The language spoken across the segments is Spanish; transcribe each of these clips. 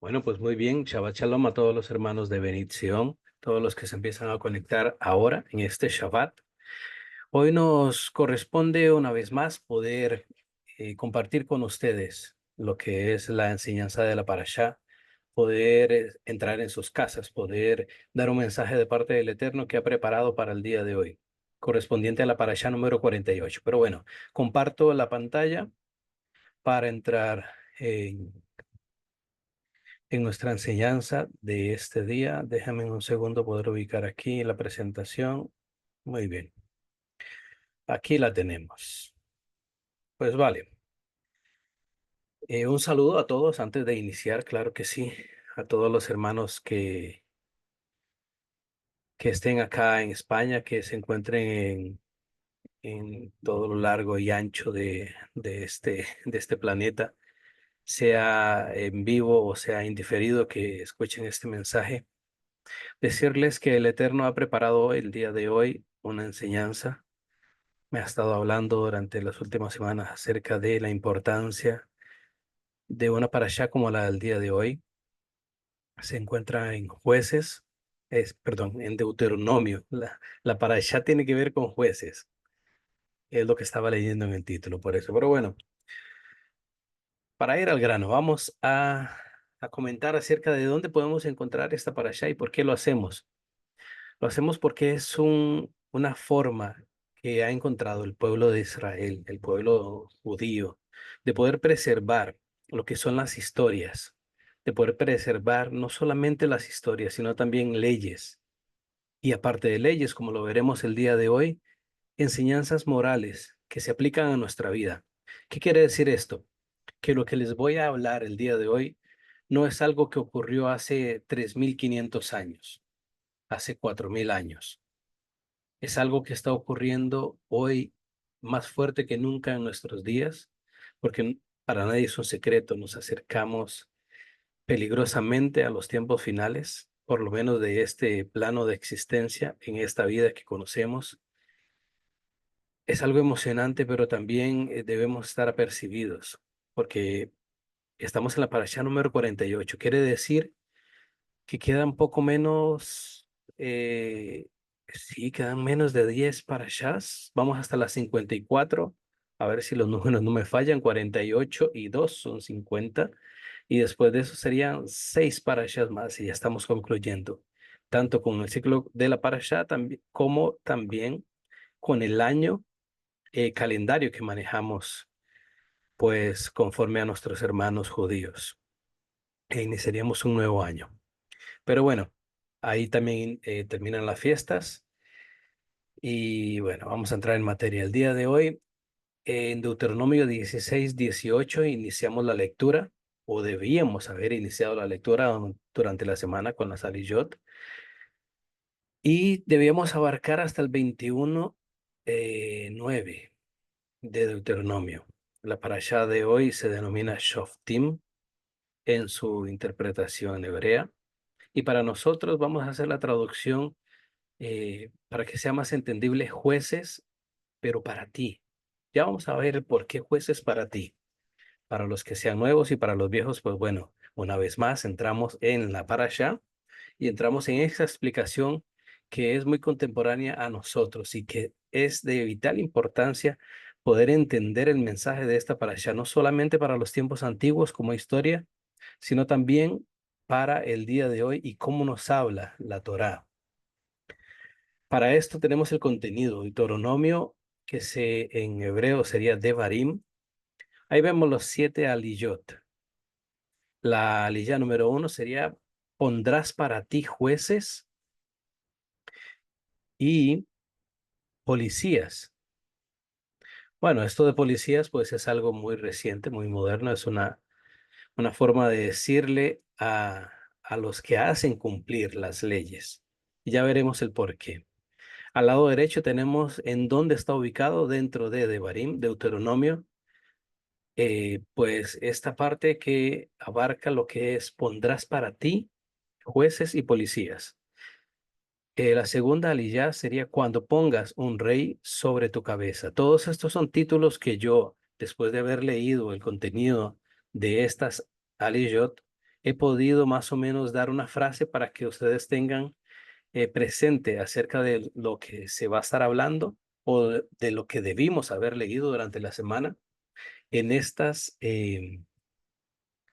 Bueno, pues muy bien. Shabbat Shalom a todos los hermanos de Bendición, todos los que se empiezan a conectar ahora en este Shabbat. Hoy nos corresponde una vez más poder compartir con ustedes lo que es la enseñanza de la Parashá, poder entrar en sus casas, poder dar un mensaje de parte del Eterno que ha preparado para el día de hoy, correspondiente a la Parashá número 48. Pero bueno, comparto la pantalla para entrar en nuestra enseñanza de este día. Déjame un segundo poder ubicar aquí la presentación. Muy bien, aquí la tenemos. Pues vale. Un saludo a todos antes de iniciar, claro que sí, a todos los hermanos que estén acá en España, que se encuentren en todo lo largo y ancho de este planeta, sea en vivo o sea indiferido, que escuchen este mensaje. Decirles que el Eterno ha preparado el día de hoy una enseñanza. Me ha estado hablando durante las últimas semanas acerca de la importancia de una parashá como la del día de hoy. Se encuentra en Jueces, perdón, en Deuteronomio. La parashá tiene que ver con jueces. Es lo que estaba leyendo en el título, por eso. Pero bueno, para ir al grano, vamos a comentar acerca de dónde podemos encontrar esta parashá y por qué lo hacemos. Lo hacemos porque es una forma que ha encontrado el pueblo de Israel, el pueblo judío, de poder preservar lo que son las historias, de poder preservar no solamente las historias, sino también leyes. Y aparte de leyes, como lo veremos el día de hoy, enseñanzas morales que se aplican a nuestra vida. ¿Qué quiere decir esto? Que lo que les voy a hablar el día de hoy no es algo que ocurrió hace 3.500 años, hace 4.000 años. Es algo que está ocurriendo hoy más fuerte que nunca en nuestros días, porque para nadie es un secreto, nos acercamos peligrosamente a los tiempos finales, por lo menos de este plano de existencia en esta vida que conocemos. Es algo emocionante, pero también debemos estar apercibidos, porque estamos en la parashá número 48. Quiere decir que quedan poco menos, sí, quedan menos de 10 parashas. Vamos hasta las 54. A ver si los números no me fallan. 48 y 2 son 50. Y después de eso serían 6 parashas más y ya estamos concluyendo. Tanto con el ciclo de la parashá como también con el año calendario que manejamos, pues conforme a nuestros hermanos judíos. E iniciaríamos un nuevo año. Pero bueno, ahí también terminan las fiestas y bueno, vamos a entrar en materia. El día de hoy, en Deuteronomio 16-18 iniciamos la lectura, o debíamos haber iniciado la lectura durante la semana con la Saliyot, y debíamos abarcar hasta el 21, 9 de Deuteronomio. La parashá de hoy se denomina Shoftim en su interpretación hebrea, y para nosotros vamos a hacer la traducción para que sea más entendible, jueces, pero para ti. Ya vamos a ver por qué jueces para ti. Para los que sean nuevos y para los viejos, pues bueno, una vez más entramos en la parasha y entramos en esa explicación que es muy contemporánea a nosotros y que es de vital importancia poder entender el mensaje de esta parasha, no solamente para los tiempos antiguos como historia, sino también para el día de hoy y cómo nos habla la Torá. Para esto tenemos el contenido, Deuteronomio, en hebreo sería Devarim. Ahí vemos los 7 aliyot. La aliyá número 1 sería, pondrás para ti jueces y policías. Bueno, esto de policías pues es algo muy reciente, muy moderno, es una forma de decirle a los que hacen cumplir las leyes. Y ya veremos el por qué. Al lado derecho tenemos en dónde está ubicado dentro de Devarim, Deuteronomio. Pues esta parte que abarca lo que es pondrás para ti jueces y policías. La segunda aliyá sería cuando pongas un rey sobre tu cabeza. Todos estos son títulos que yo, después de haber leído el contenido de estas aliyot, he podido más o menos dar una frase para que ustedes tengan presente acerca de lo que se va a estar hablando o de lo que debimos haber leído durante la semana en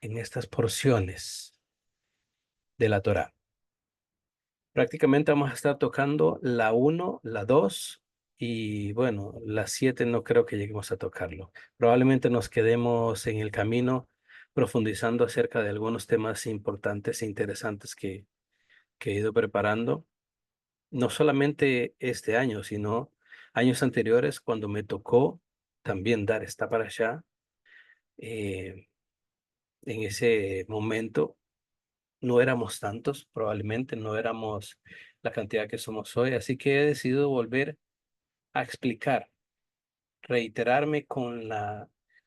en estas porciones de la Torá. Prácticamente vamos a estar tocando la uno, la 2 y bueno, la 7 no creo que lleguemos a tocarlo. Probablemente nos quedemos en el camino profundizando acerca de algunos temas importantes e interesantes que he ido preparando, no solamente este año, sino años anteriores cuando me tocó también dar esta para allá. En ese momento no éramos tantos, probablemente no éramos la cantidad que somos hoy, así que he decidido volver a explicar, reiterarme con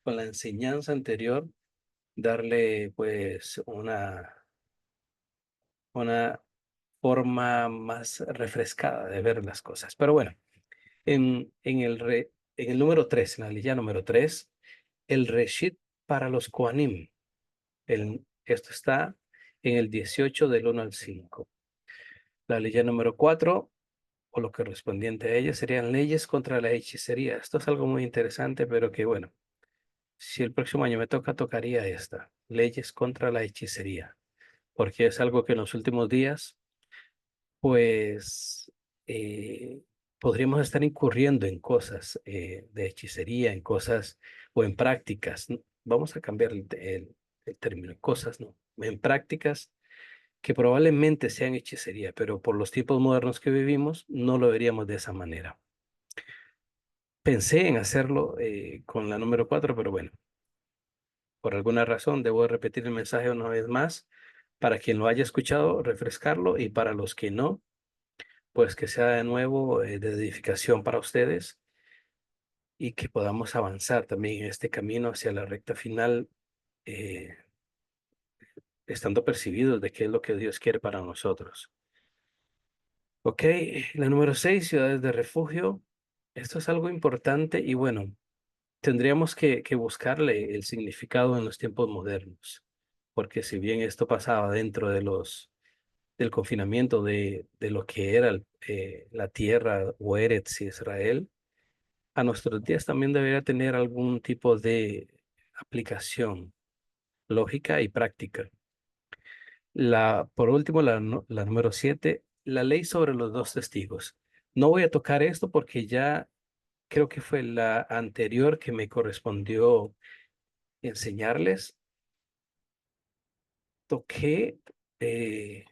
con la enseñanza anterior, darle pues una forma más refrescada de ver las cosas. Pero bueno, en el número 3, en la línea número 3, el Reshit para los Kohanim. Esto está en el 18 del 1 al 5. La ley número 4 o lo correspondiente a ella, serían leyes contra la hechicería. Esto es algo muy interesante, pero que bueno, si el próximo año me toca, tocaría esta, leyes contra la hechicería, porque es algo que en los últimos días, pues, podríamos estar incurriendo en cosas de hechicería, en cosas o en prácticas. Vamos a cambiar el término, cosas, ¿no? En prácticas que probablemente sean hechicería, pero por los tiempos modernos que vivimos, no lo veríamos de esa manera. Pensé en hacerlo con la número 4, pero bueno, por alguna razón debo repetir el mensaje una vez más para quien lo haya escuchado, refrescarlo y para los que no, pues que sea de nuevo de edificación para ustedes y que podamos avanzar también en este camino hacia la recta final, eh, estando percibidos de qué es lo que Dios quiere para nosotros. Ok, la número 6, ciudades de refugio. Esto es algo importante y bueno, tendríamos que buscarle el significado en los tiempos modernos, porque si bien esto pasaba dentro de del confinamiento de lo que era la tierra o Eretz Israel, a nuestros días también debería tener algún tipo de aplicación lógica y práctica. Por último, la número 7, la ley sobre los dos testigos. No voy a tocar esto porque ya creo que fue la anterior que me correspondió enseñarles. Toqué eh,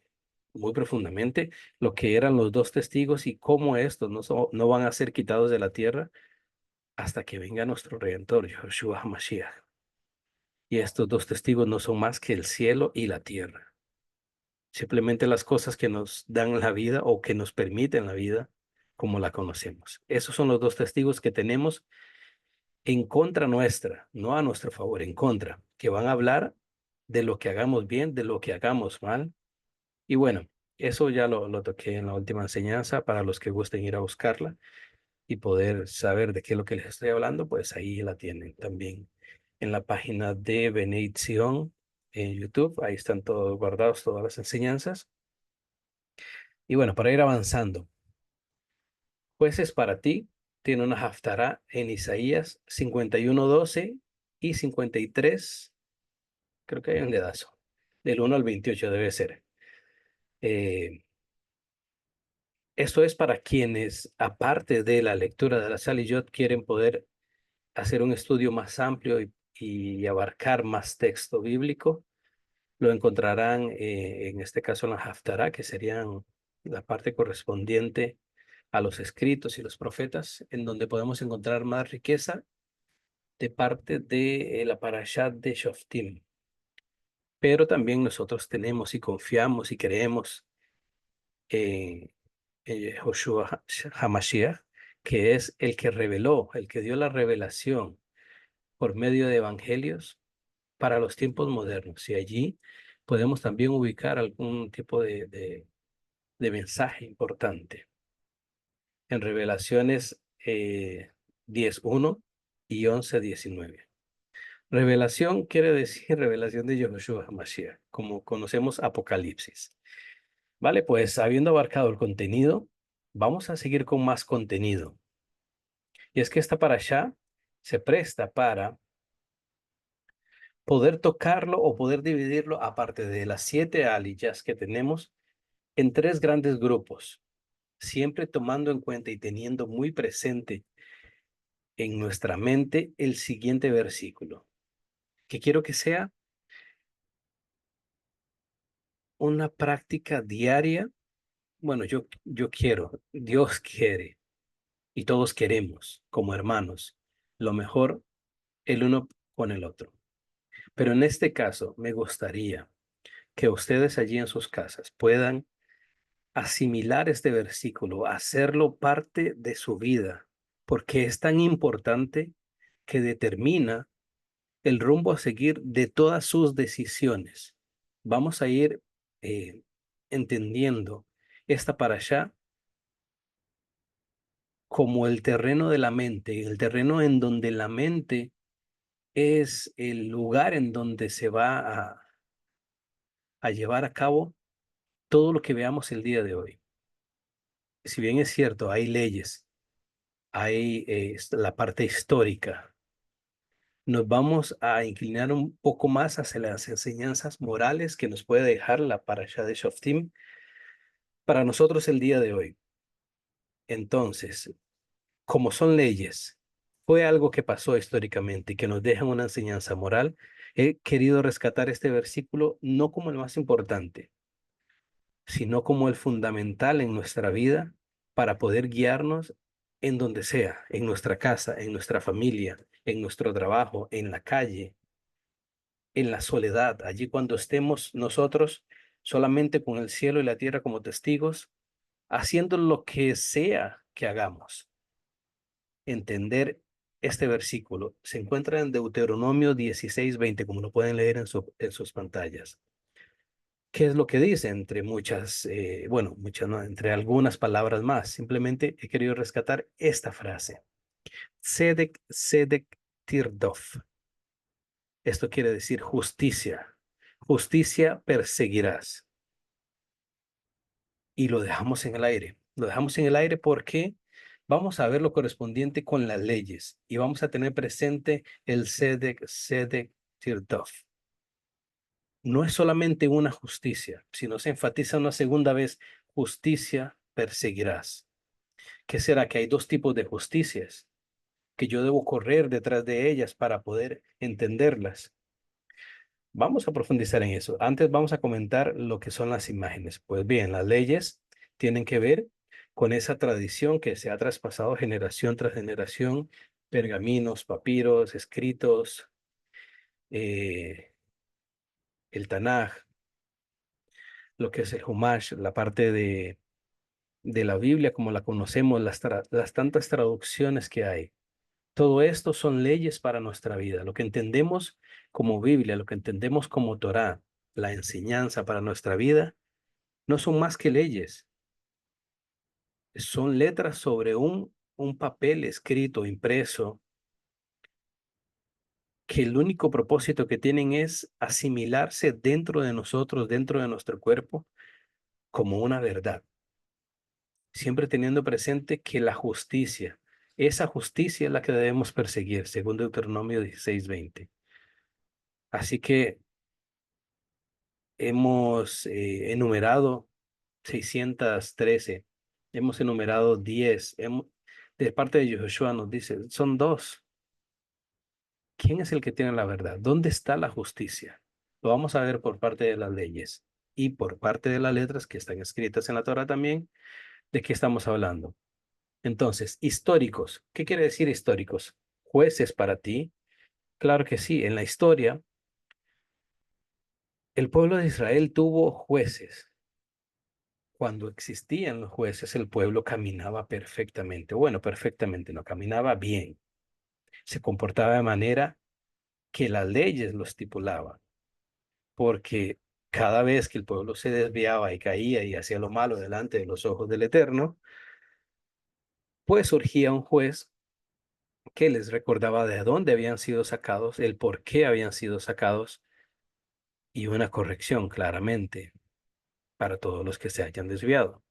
muy profundamente lo que eran los dos testigos y cómo estos no van a ser quitados de la tierra hasta que venga nuestro Redentor, Yahushua HaMashiach. Y estos dos testigos no son más que el cielo y la tierra. Simplemente las cosas que nos dan la vida o que nos permiten la vida como la conocemos. Esos son los dos testigos que tenemos en contra nuestra, no a nuestro favor, en contra, que van a hablar de lo que hagamos bien, de lo que hagamos mal. Y bueno, eso ya lo toqué en la última enseñanza para los que gusten ir a buscarla y poder saber de qué es lo que les estoy hablando, pues ahí la tienen también en la página de Benedición en YouTube. Ahí están todos guardados, todas las enseñanzas. Y bueno, para ir avanzando, jueces para ti, tiene una haftará en Isaías 51:12 y 53, creo que hay un dedazo, del 1 al 28 debe ser. Eh, Esto es para quienes, aparte de la lectura de la Saliyot, quieren poder hacer un estudio más amplio y abarcar más texto bíblico. Lo encontrarán en este caso en la Haftará, que serían la parte correspondiente a los escritos y los profetas, en donde podemos encontrar más riqueza de parte de la Parashat de Shoftim. Pero también nosotros tenemos y confiamos y creemos en Joshua Hamashiach, que es el que reveló, el que dio la revelación por medio de evangelios para los tiempos modernos. Y allí podemos también ubicar algún tipo de mensaje importante. En Revelaciones 10:1 y 11:19. Revelación quiere decir revelación de Yahushua HaMashiach, como conocemos Apocalipsis. Vale, pues habiendo abarcado el contenido, vamos a seguir con más contenido. Y es que esta parashá se presta para poder tocarlo o poder dividirlo, aparte de las 7 aliyas que tenemos, en 3 grandes grupos, siempre tomando en cuenta y teniendo muy presente en nuestra mente el siguiente versículo, que quiero que sea una práctica diaria. Bueno, yo quiero, Dios quiere y todos queremos como hermanos lo mejor el uno con el otro. Pero en este caso me gustaría que ustedes allí en sus casas puedan asimilar este versículo, hacerlo parte de su vida, porque es tan importante que determina el rumbo a seguir de todas sus decisiones. Vamos a ir entendiendo esta parashá como el terreno de la mente, el terreno en donde la mente es el lugar en donde se va a llevar a cabo todo lo que veamos el día de hoy. Si bien es cierto, hay leyes, hay la parte histórica, nos vamos a inclinar un poco más hacia las enseñanzas morales que nos puede dejar la parasha de Shoftim para nosotros el día de hoy. Entonces, como son leyes, fue algo que pasó históricamente y que nos dejan una enseñanza moral, he querido rescatar este versículo no como el más importante, sino como el fundamental en nuestra vida para poder guiarnos en donde sea, en nuestra casa, en nuestra familia, en nuestro trabajo, en la calle, en la soledad, allí cuando estemos nosotros solamente con el cielo y la tierra como testigos, haciendo lo que sea que hagamos. Entender este versículo se encuentra en Deuteronomio 16:20, como lo pueden leer en sus pantallas. ¿Qué es lo que dice? Entre muchas, bueno, muchas no, entre algunas palabras más. Simplemente he querido rescatar esta frase. Sedek, Sedek, Tirdof. Esto quiere decir justicia. Justicia perseguirás. Y lo dejamos en el aire. Lo dejamos en el aire porque vamos a ver lo correspondiente con las leyes y vamos a tener presente el Sedek, Sedek, Tirdof. No es solamente una justicia, sino se enfatiza una segunda vez, justicia perseguirás. ¿Qué será? Que hay 2 tipos de justicias, que yo debo correr detrás de ellas para poder entenderlas. Vamos a profundizar en eso. Antes vamos a comentar lo que son las imágenes. Pues bien, las leyes tienen que ver con esa tradición que se ha traspasado generación tras generación, pergaminos, papiros, escritos, eh, el Tanaj, lo que es el Humash, la parte de la Biblia como la conocemos, las tantas traducciones que hay. Todo esto son leyes para nuestra vida. Lo que entendemos como Biblia, lo que entendemos como Torá, la enseñanza para nuestra vida, no son más que leyes. Son letras sobre un papel escrito, impreso, que el único propósito que tienen es asimilarse dentro de nosotros, dentro de nuestro cuerpo, como una verdad. Siempre teniendo presente que la justicia, esa justicia es la que debemos perseguir, según Deuteronomio 16:20. Así que hemos enumerado 613, hemos enumerado 10, de parte de Joshua nos dice, son 2. ¿Quién es el que tiene la verdad? ¿Dónde está la justicia? Lo vamos a ver por parte de las leyes y por parte de las letras que están escritas en la Torah también. ¿De qué estamos hablando? Entonces, históricos. ¿Qué quiere decir históricos? ¿Jueces para ti? Claro que sí. En la historia, el pueblo de Israel tuvo jueces. Cuando existían los jueces, el pueblo caminaba perfectamente. Bueno, perfectamente, no, caminaba bien. Se comportaba de manera que las leyes lo estipulaban, porque cada vez que el pueblo se desviaba y caía y hacía lo malo delante de los ojos del Eterno, pues surgía un juez que les recordaba de dónde habían sido sacados, el por qué habían sido sacados y una corrección claramente para todos los que se hayan desviado.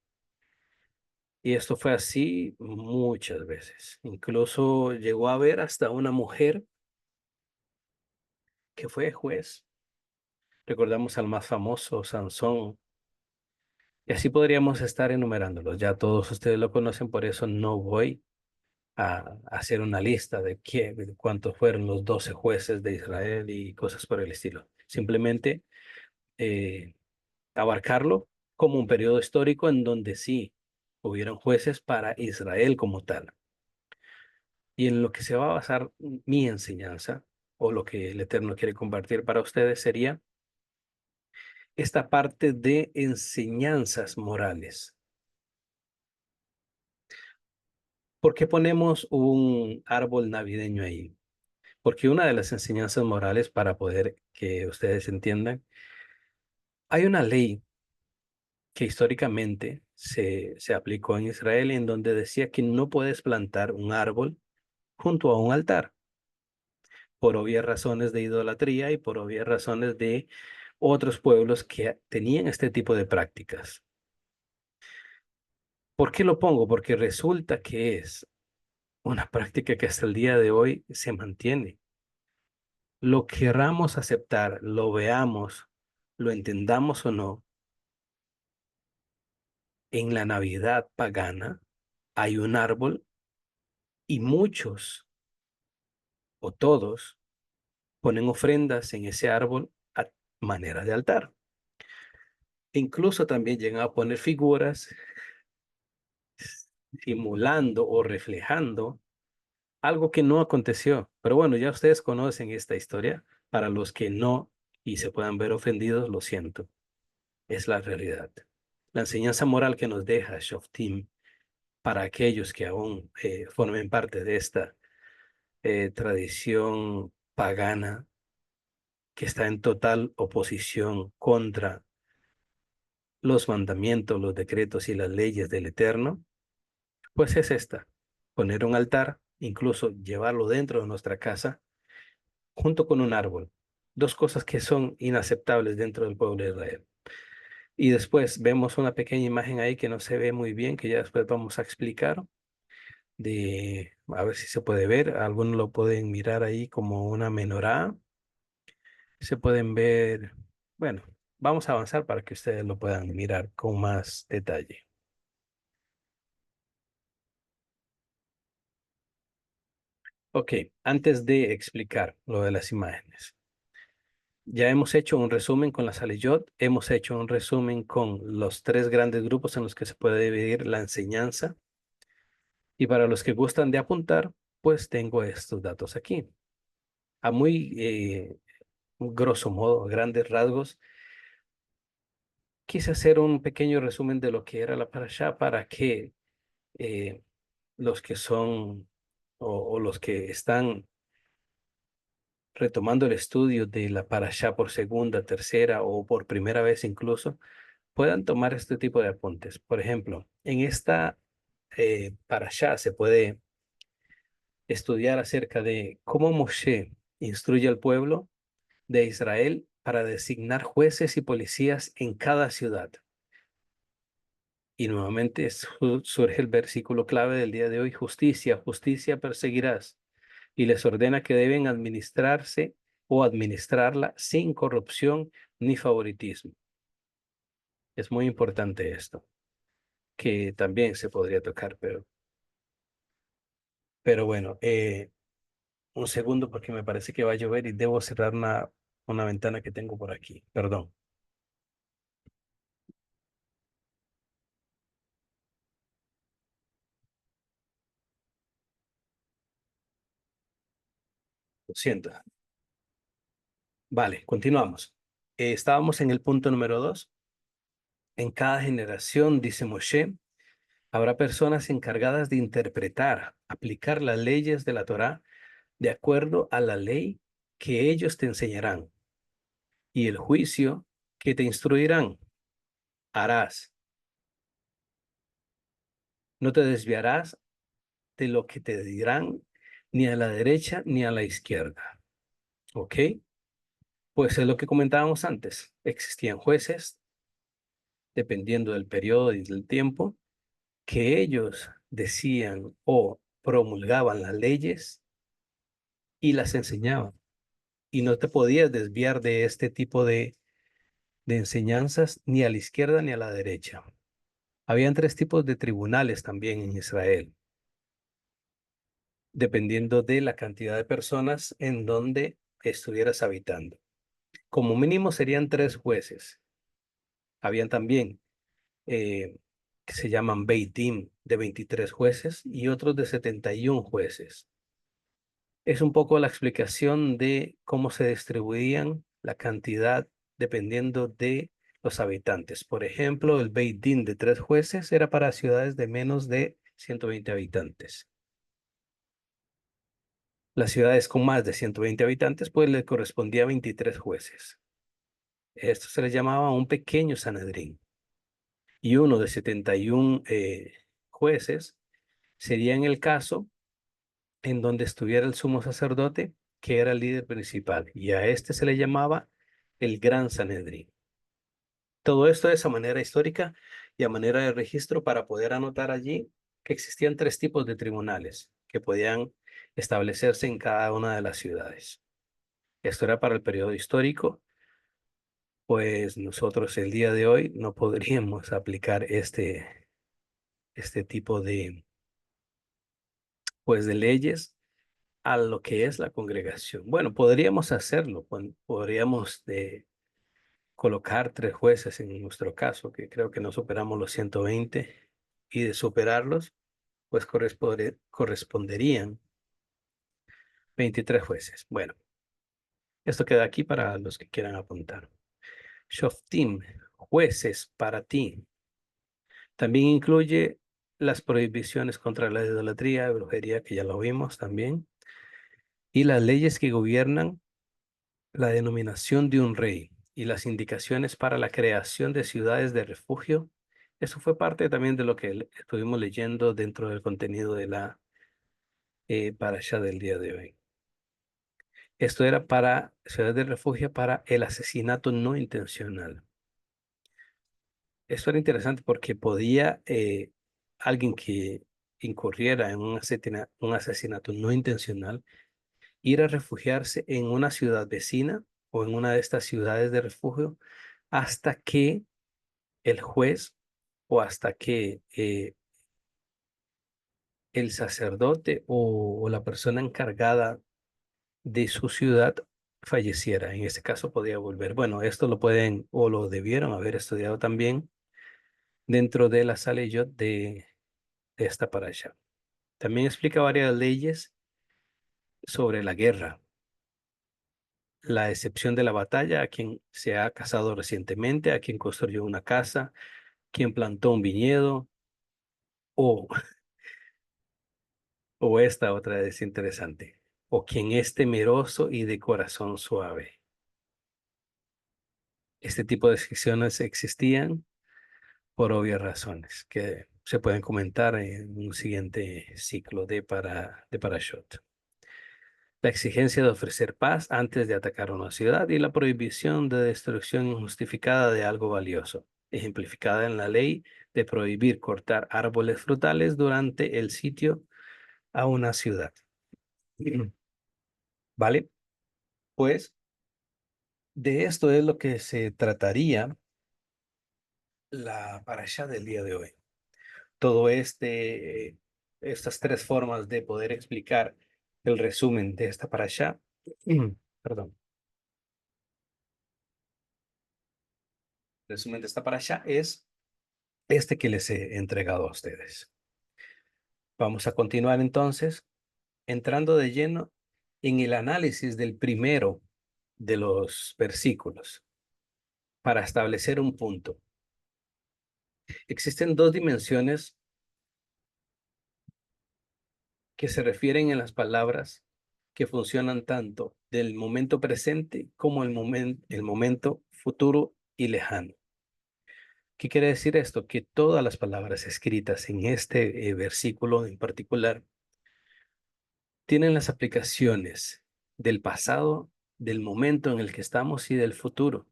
Y esto fue así muchas veces. Incluso llegó a haber hasta una mujer que fue juez. Recordamos al más famoso, Sansón. Y así podríamos estar enumerándolos. Ya todos ustedes lo conocen, por eso no voy a hacer una lista de cuántos fueron los 12 jueces de Israel y cosas por el estilo. Simplemente eh, abarcarlo como un periodo histórico en donde sí hubieron jueces para Israel como tal. Y en lo que se va a basar mi enseñanza o lo que el Eterno quiere compartir para ustedes sería esta parte de enseñanzas morales. ¿Por qué ponemos un árbol navideño ahí? Porque una de las enseñanzas morales, para poder que ustedes entiendan, hay una ley que históricamente se aplicó en Israel en donde decía que no puedes plantar un árbol junto a un altar, por obvias razones de idolatría y por obvias razones de otros pueblos que tenían este tipo de prácticas. ¿Por qué lo pongo? Porque resulta que es una práctica que hasta el día de hoy se mantiene. Lo queramos aceptar, lo veamos, lo entendamos o no, en la Navidad pagana hay un árbol y muchos o todos ponen ofrendas en ese árbol a manera de altar. Incluso también llegan a poner figuras simulando o reflejando algo que no aconteció. Pero bueno, ya ustedes conocen esta historia. Para los que no y se puedan ver ofendidos, lo siento. Es la realidad. La enseñanza moral que nos deja Shoftim para aquellos que aún formen parte de esta tradición pagana que está en total oposición contra los mandamientos, los decretos y las leyes del Eterno, pues es esta: poner un altar, incluso llevarlo dentro de nuestra casa, junto con un árbol. Dos cosas que son inaceptables dentro del pueblo de Israel. Y después vemos una pequeña imagen ahí que no se ve muy bien, que ya después vamos a explicar, a ver si se puede ver, algunos lo pueden mirar ahí como una menorá, se pueden ver, bueno, vamos a avanzar para que ustedes lo puedan mirar con más detalle. Ok, antes de explicar lo de las imágenes, ya hemos hecho un resumen con la Saliyot, hemos hecho un resumen con los tres grandes grupos en los que se puede dividir la enseñanza, y para los que gustan de apuntar, pues tengo estos datos aquí. A muy grosso modo, a grandes rasgos, quise hacer un pequeño resumen de lo que era la parashá para que eh, los que son o los que están retomando el estudio de la parashá por segunda, tercera o por primera vez incluso, puedan tomar este tipo de apuntes. Por ejemplo, en esta parashá se puede estudiar acerca de cómo Moshe instruye al pueblo de Israel para designar jueces y policías en cada ciudad. Y nuevamente surge el versículo clave del día de hoy: justicia, justicia perseguirás. Y les ordena que deben administrarse o administrarla sin corrupción ni favoritismo. Es muy importante esto, que también se podría tocar, pero bueno, un segundo porque me parece que va a llover y debo cerrar una ventana que tengo por aquí. Perdón, lo siento. Vale, continuamos. Estábamos en el punto número 2. En cada generación, dice Moshe, habrá personas encargadas de interpretar, aplicar las leyes de la Torá de acuerdo a la ley que ellos te enseñarán y el juicio que te instruirán. Harás. No te desviarás de lo que te dirán, ni a la derecha ni a la izquierda. ¿Ok? Pues es lo que comentábamos antes. Existían jueces, dependiendo del periodo y del tiempo, que ellos decían o promulgaban las leyes y las enseñaban. Y no te podías desviar de este tipo de enseñanzas ni a la izquierda ni a la derecha. Habían tres tipos de tribunales también en Israel, dependiendo de la cantidad de personas en donde estuvieras habitando. Como mínimo serían tres jueces. Habían también que se llaman Beit Din de 23 jueces y otros de 71 jueces. Es un poco la explicación de cómo se distribuían la cantidad dependiendo de los habitantes. Por ejemplo, el Beit Din de 3 jueces era para ciudades de menos de 120 habitantes. Las ciudades con más de 120 habitantes, pues le correspondía a 23 jueces. Esto se les llamaba un pequeño Sanedrín. Y uno de 71 jueces sería en el caso en donde estuviera el sumo sacerdote, que era el líder principal, y a este se le llamaba el Gran Sanedrín. Todo esto es a manera histórica y a manera de registro para poder anotar allí que existían tres tipos de tribunales que podían establecerse en cada una de las ciudades. Esto era para el periodo histórico, pues nosotros el día de hoy no podríamos aplicar este tipo pues, de leyes a lo que es la congregación. Bueno, podríamos hacerlo, podríamos colocar tres jueces en nuestro caso, que creo que no superamos los 120, y de superarlos, pues corresponderían 23 jueces. Bueno, esto queda aquí para los que quieran apuntar. Shoftim, jueces para ti. También incluye las prohibiciones contra la idolatría y brujería, que ya lo vimos también, y las leyes que gobiernan la denominación de un rey y las indicaciones para la creación de ciudades de refugio. Eso fue parte también de lo que estuvimos leyendo dentro del contenido de la parasha del día de hoy. Esto era para ciudades de refugio para el asesinato no intencional. Esto era interesante porque podía alguien que incurriera en un asesinato no intencional ir a refugiarse en una ciudad vecina o en una de estas ciudades de refugio hasta que el juez o hasta que el sacerdote o la persona encargada de su ciudad falleciera. En este caso podía volver. Bueno, esto lo pueden o lo debieron haber estudiado también dentro de la Saleyot de esta parasha. También explica varias leyes sobre la guerra, la excepción de la batalla, a quien se ha casado recientemente, a quien construyó una casa, quien plantó un viñedo, o, o esta otra es interesante, o quien es temeroso y de corazón suave. Este tipo de excepciones existían por obvias razones que se pueden comentar en un siguiente ciclo de Parashot. La exigencia de ofrecer paz antes de atacar una ciudad y la prohibición de destrucción injustificada de algo valioso, ejemplificada en la ley de prohibir cortar árboles frutales durante el sitio a una ciudad. ¿Vale? Pues de esto es lo que se trataría la parasha del día de hoy. Todo estas tres formas de poder explicar el resumen de esta parasha, perdón, el resumen de esta parasha es este que les he entregado a ustedes. Vamos a continuar entonces entrando de lleno en el análisis del primero de los versículos para establecer un punto. Existen dos dimensiones que se refieren en las palabras que funcionan tanto del momento presente como el momento futuro y lejano. ¿Qué quiere decir esto? Que todas las palabras escritas en este versículo en particular tienen las aplicaciones del pasado, del momento en el que estamos y del futuro.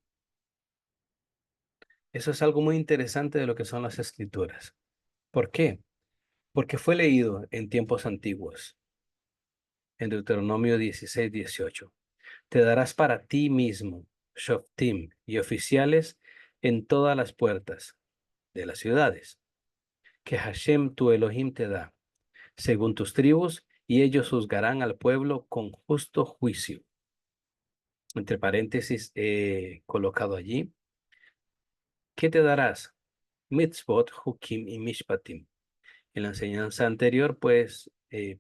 Eso es algo muy interesante de lo que son las escrituras. ¿Por qué? Porque fue leído en tiempos antiguos, en Deuteronomio 16:18. Te darás para ti mismo shoftim y oficiales en todas las puertas de las ciudades, que Hashem tu Elohim te da, según tus tribus, y ellos juzgarán al pueblo con justo juicio. Entre paréntesis, colocado allí, ¿qué te darás? Mitzvot, Hukim y Mishpatim. En la enseñanza anterior, pues,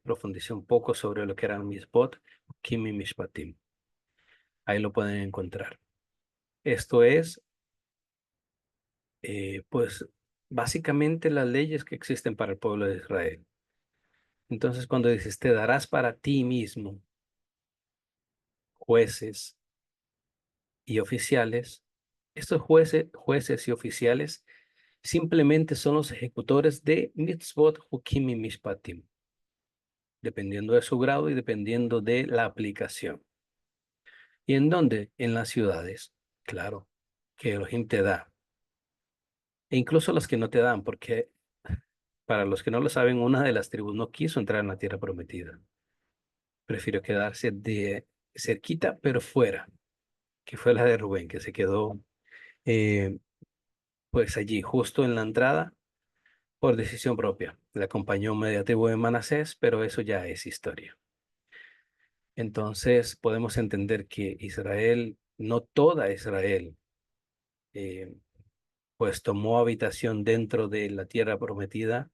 profundicé un poco sobre lo que eran Mitzvot, Hukim y Mishpatim. Ahí lo pueden encontrar. Esto es, pues, básicamente las leyes que existen para el pueblo de Israel. Entonces, cuando dices, te darás para ti mismo jueces y oficiales, estos jueces y oficiales simplemente son los ejecutores de mitzvot, hukim y mishpatim, dependiendo de su grado y dependiendo de la aplicación. ¿Y en dónde? En las ciudades, claro, que Elohim te da. E incluso las que no te dan, porque para los que no lo saben, una de las tribus no quiso entrar en la tierra prometida. Prefirió quedarse de cerquita, pero fuera, que fue la de Rubén, que se quedó eh, pues allí, justo en la entrada, por decisión propia. Le acompañó un media tribu de Manasés, pero eso ya es historia. Entonces podemos entender que Israel, no toda Israel, eh, pues tomó habitación dentro de la tierra prometida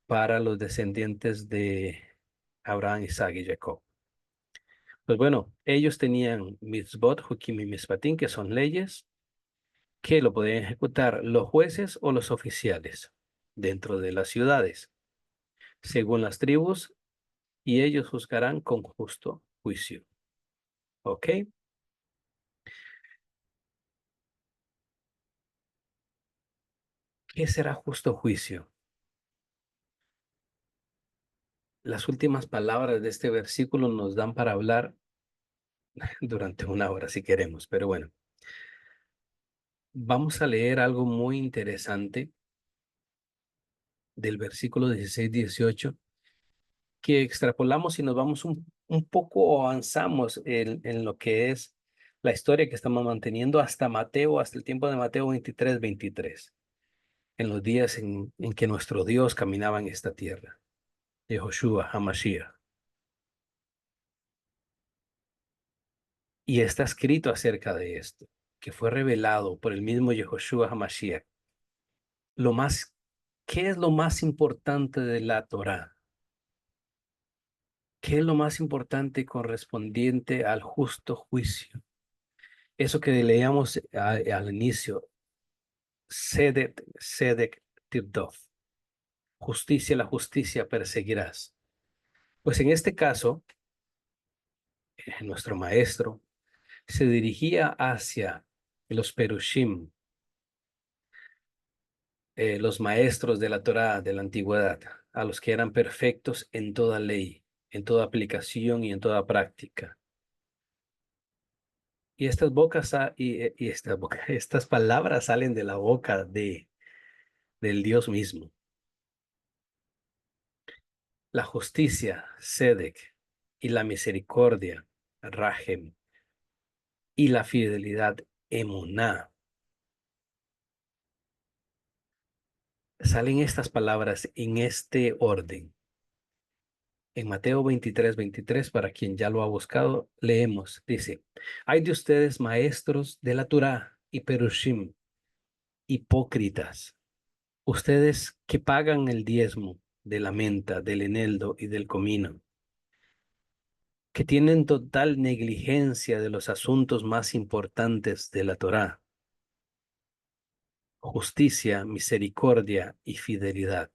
para los descendientes de Abraham, Isaac y Jacob. Pues bueno, ellos tenían mitzvot, hukim y mishpatim, que son leyes que lo podían ejecutar los jueces o los oficiales dentro de las ciudades, según las tribus, y ellos juzgarán con justo juicio. ¿Ok? ¿Qué será justo juicio? Las últimas palabras de este versículo nos dan para hablar durante una hora si queremos, pero bueno, vamos a leer algo muy interesante del versículo 16-18 que extrapolamos y nos vamos un poco o avanzamos en lo que es la historia que estamos manteniendo hasta Mateo, hasta el tiempo de Mateo 23-23, en los días en que nuestro Dios caminaba en esta tierra, Yehoshua HaMashiach. Y está escrito acerca de esto, que fue revelado por el mismo Yehoshua HaMashiach. Lo más, ¿qué es lo más importante de la Torá? ¿Qué es lo más importante correspondiente al justo juicio? Eso que leíamos al inicio, Sedek, Sedek Tirdof, justicia, la justicia perseguirás. Pues en este caso, nuestro maestro se dirigía hacia los Perushim, los maestros de la Torá de la antigüedad, a los que eran perfectos en toda ley, en toda aplicación y en toda práctica. Y estas bocas y estas estas palabras salen de la boca del Dios mismo. La justicia, Sedek, y la misericordia, Rahem, y la fidelidad, Emuná. Salen estas palabras en este orden. En Mateo 23:23, para quien ya lo ha buscado, leemos, dice, hay de ustedes maestros de la Torá y Perushim, hipócritas, ustedes que pagan el diezmo de la menta, del eneldo y del comino, que tienen total negligencia de los asuntos más importantes de la Torá, justicia, misericordia y fidelidad.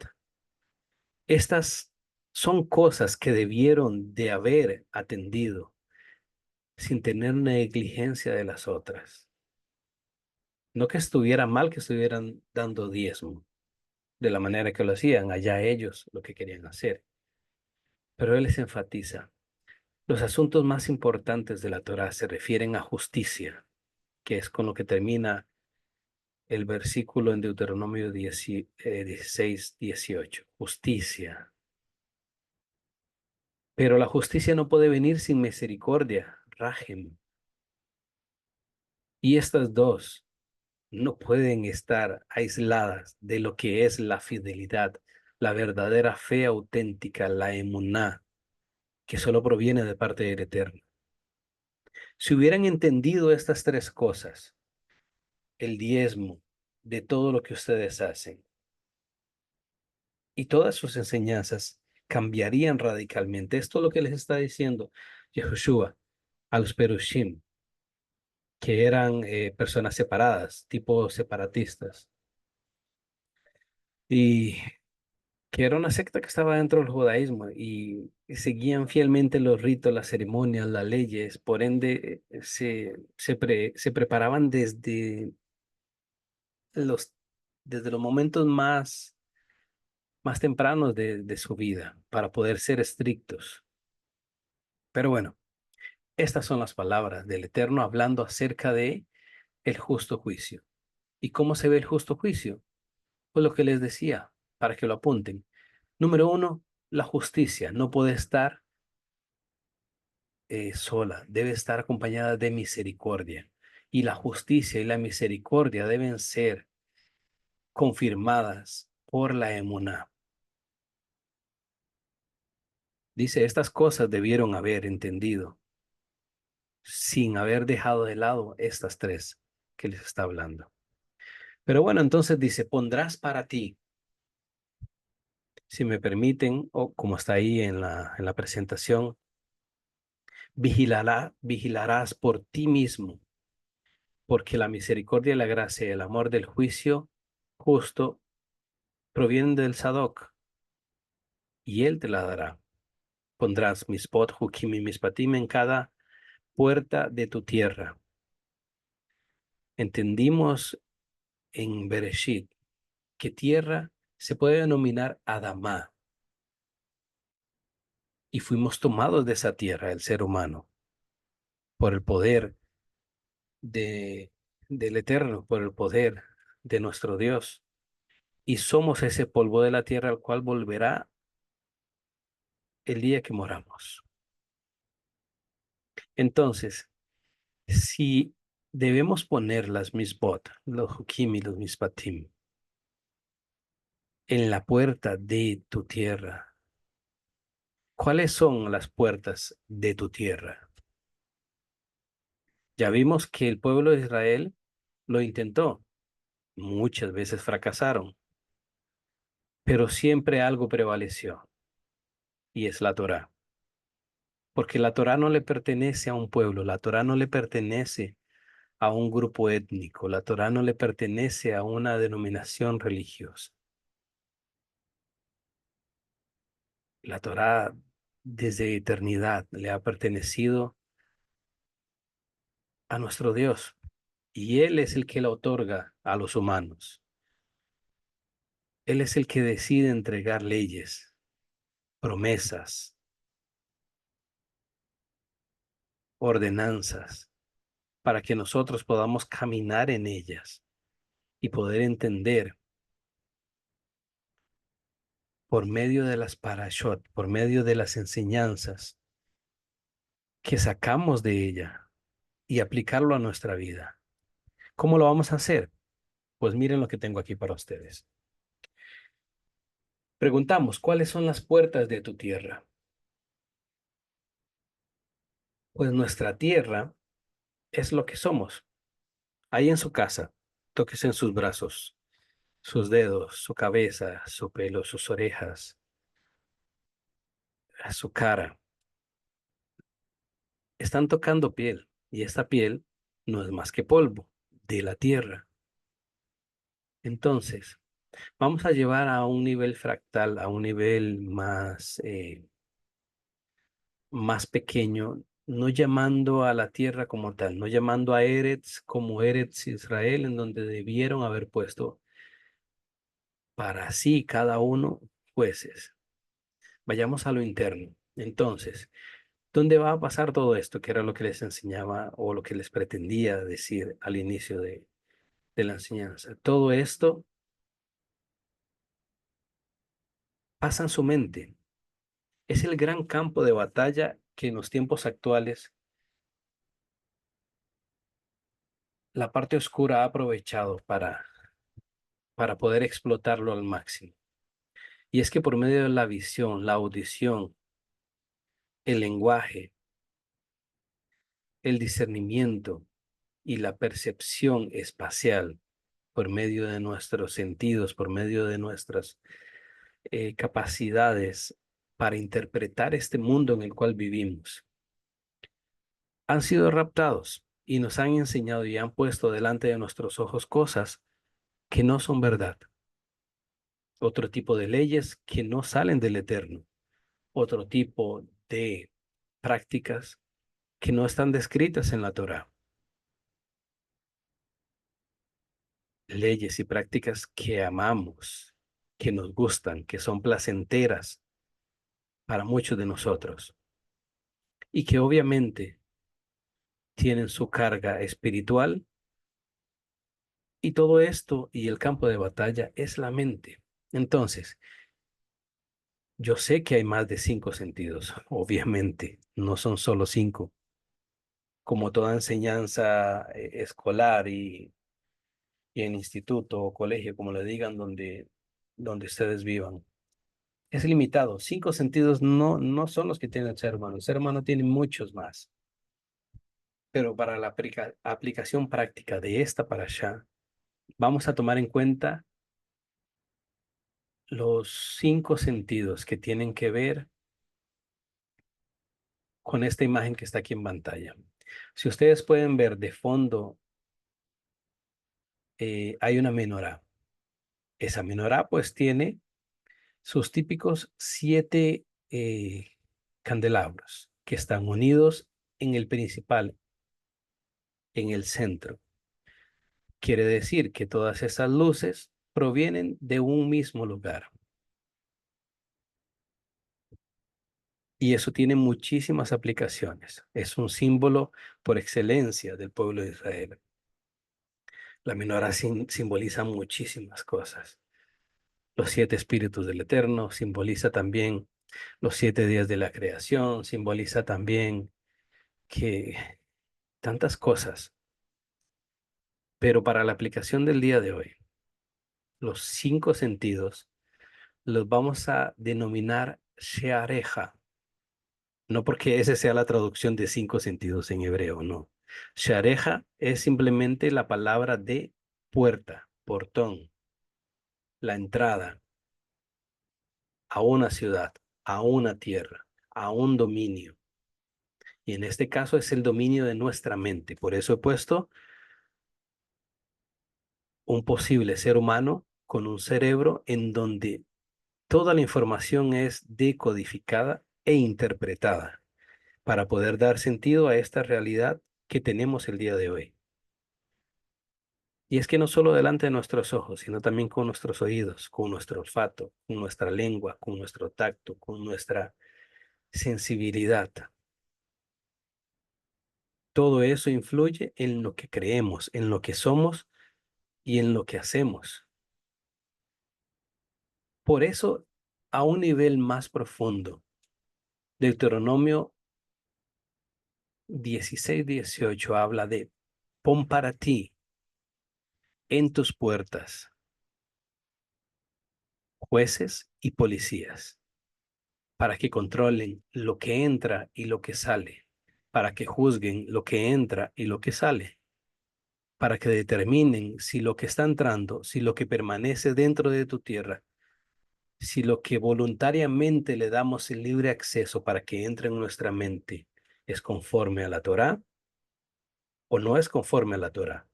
Estas son cosas que debieron de haber atendido sin tener negligencia de las otras. No que estuviera mal que estuvieran dando diezmo de la manera que lo hacían, allá ellos lo que querían hacer. Pero él les enfatiza, los asuntos más importantes de la Torá se refieren a justicia, que es con lo que termina el versículo en Deuteronomio 16, 18. Justicia. Pero la justicia no puede venir sin misericordia, rajem. Y estas dos no pueden estar aisladas de lo que es la fidelidad, la verdadera fe auténtica, la emuná, que solo proviene de parte del Eterno. Si hubieran entendido estas tres cosas, el diezmo de todo lo que ustedes hacen y todas sus enseñanzas cambiarían radicalmente. Esto es lo que les está diciendo Yehoshua a los Perushim, que eran personas separadas, tipo separatistas, y que era una secta que estaba dentro del judaísmo y seguían fielmente los ritos, las ceremonias, las leyes. Por ende, se preparaban los, desde los momentos más tempranos de su vida para poder ser estrictos. Pero bueno, estas son las palabras del Eterno hablando acerca de el justo juicio. ¿Y cómo se ve el justo juicio? Pues lo que les decía, para que lo apunten. Número uno, la justicia no puede estar sola, debe estar acompañada de misericordia. Y la justicia y la misericordia deben ser confirmadas por la emuná. Dice, estas cosas debieron haber entendido sin haber dejado de lado estas tres que les está hablando. Pero bueno, entonces dice, pondrás para ti, si me permiten, o como está ahí en la presentación, vigilarás por ti mismo, porque la misericordia, la gracia y el amor del juicio justo provienen del Sadoc, y él te la dará. Pondrás mispot, hukim y mispatim en cada puerta de tu tierra. Entendimos en Bereshit que tierra se puede denominar Adamá, y fuimos tomados de esa tierra, el ser humano, por el poder de, del Eterno, por el poder de nuestro Dios. Y somos ese polvo de la tierra al cual volverá el día que moramos. Entonces, si debemos poner las misbot, los hukim y los mispatim, en la puerta de tu tierra, ¿cuáles son las puertas de tu tierra? Ya vimos que el pueblo de Israel lo intentó, muchas veces fracasaron, pero siempre algo prevaleció, y es la Torá. Porque la Torá no le pertenece a un pueblo, la Torá no le pertenece a un grupo étnico, la Torá no le pertenece a una denominación religiosa. La Torá desde eternidad le ha pertenecido a nuestro Dios y Él es el que la otorga a los humanos. Él es el que decide entregar leyes, promesas, ordenanzas, para que nosotros podamos caminar en ellas y poder entender por medio de las parashot, por medio de las enseñanzas que sacamos de ella y aplicarlo a nuestra vida. ¿Cómo lo vamos a hacer? Pues miren lo que tengo aquí para ustedes. Preguntamos, ¿cuáles son las puertas de tu tierra? Pues nuestra tierra es lo que somos. Ahí en su casa, toques en sus brazos, sus dedos, su cabeza, su pelo, sus orejas, su cara. Están tocando piel y esta piel no es más que polvo de la tierra. Entonces, vamos a llevar a un nivel fractal, a un nivel más pequeño, no llamando a la tierra como tal, no llamando a Eretz como Eretz Israel, en donde debieron haber puesto para sí cada uno jueces. Vayamos a lo interno. Entonces, ¿dónde va a pasar todo esto? Que era lo que les enseñaba o lo que les pretendía decir al inicio de la enseñanza. Todo esto pasa en su mente. Es el gran campo de batalla que en los tiempos actuales la parte oscura ha aprovechado para poder explotarlo al máximo. Y es que por medio de la visión, la audición, el lenguaje, el discernimiento y la percepción espacial, por medio de nuestros sentidos, por medio de nuestras capacidades para interpretar este mundo en el cual vivimos, han sido raptados y nos han enseñado y han puesto delante de nuestros ojos cosas que no son verdad, otro tipo de leyes que no salen del eterno, otro tipo de prácticas que no están descritas en la Torá, leyes y prácticas que amamos, que nos gustan, que son placenteras para muchos de nosotros y que obviamente tienen su carga espiritual, y todo esto y el campo de batalla es la mente. Entonces, yo sé que hay más de cinco sentidos, obviamente, no son solo cinco, como toda enseñanza escolar y en instituto o colegio, como le digan, donde ustedes vivan. Es limitado. Cinco sentidos no son los que tiene el ser humano. El ser humano tiene muchos más. Pero para la aplicación práctica de esta parasha, vamos a tomar en cuenta los cinco sentidos que tienen que ver con esta imagen que está aquí en pantalla. Si ustedes pueden ver de fondo, hay una menorá. Esa menorá pues tiene sus típicos siete candelabros que están unidos en el principal, en el centro. Quiere decir que todas esas luces provienen de un mismo lugar. Y eso tiene muchísimas aplicaciones. Es un símbolo por excelencia del pueblo de Israel. La menorá simboliza muchísimas cosas. Los siete espíritus del Eterno, simboliza también los 7 días de la creación, simboliza también que tantas cosas. Pero para la aplicación del día de hoy, los cinco sentidos los vamos a denominar Sheareja. No porque esa sea la traducción de cinco sentidos en hebreo, no. Shareja es simplemente la palabra de puerta, portón, la entrada a una ciudad, a una tierra, a un dominio. Y en este caso es el dominio de nuestra mente. Por eso he puesto un posible ser humano con un cerebro en donde toda la información es decodificada e interpretada para poder dar sentido a esta realidad que tenemos el día de hoy. Y es que no solo delante de nuestros ojos, sino también con nuestros oídos, con nuestro olfato, con nuestra lengua, con nuestro tacto, con nuestra sensibilidad. Todo eso influye en lo que creemos, en lo que somos y en lo que hacemos. Por eso, a un nivel más profundo, Deuteronomio 16:18 habla de: pon para ti en tus puertas jueces y policías, para que controlen lo que entra y lo que sale, para que juzguen lo que entra y lo que sale, para que determinen si lo que está entrando, si lo que permanece dentro de tu tierra, si lo que voluntariamente le damos el libre acceso para que entre en nuestra mente es conforme a la Torá o no es conforme a la Torá.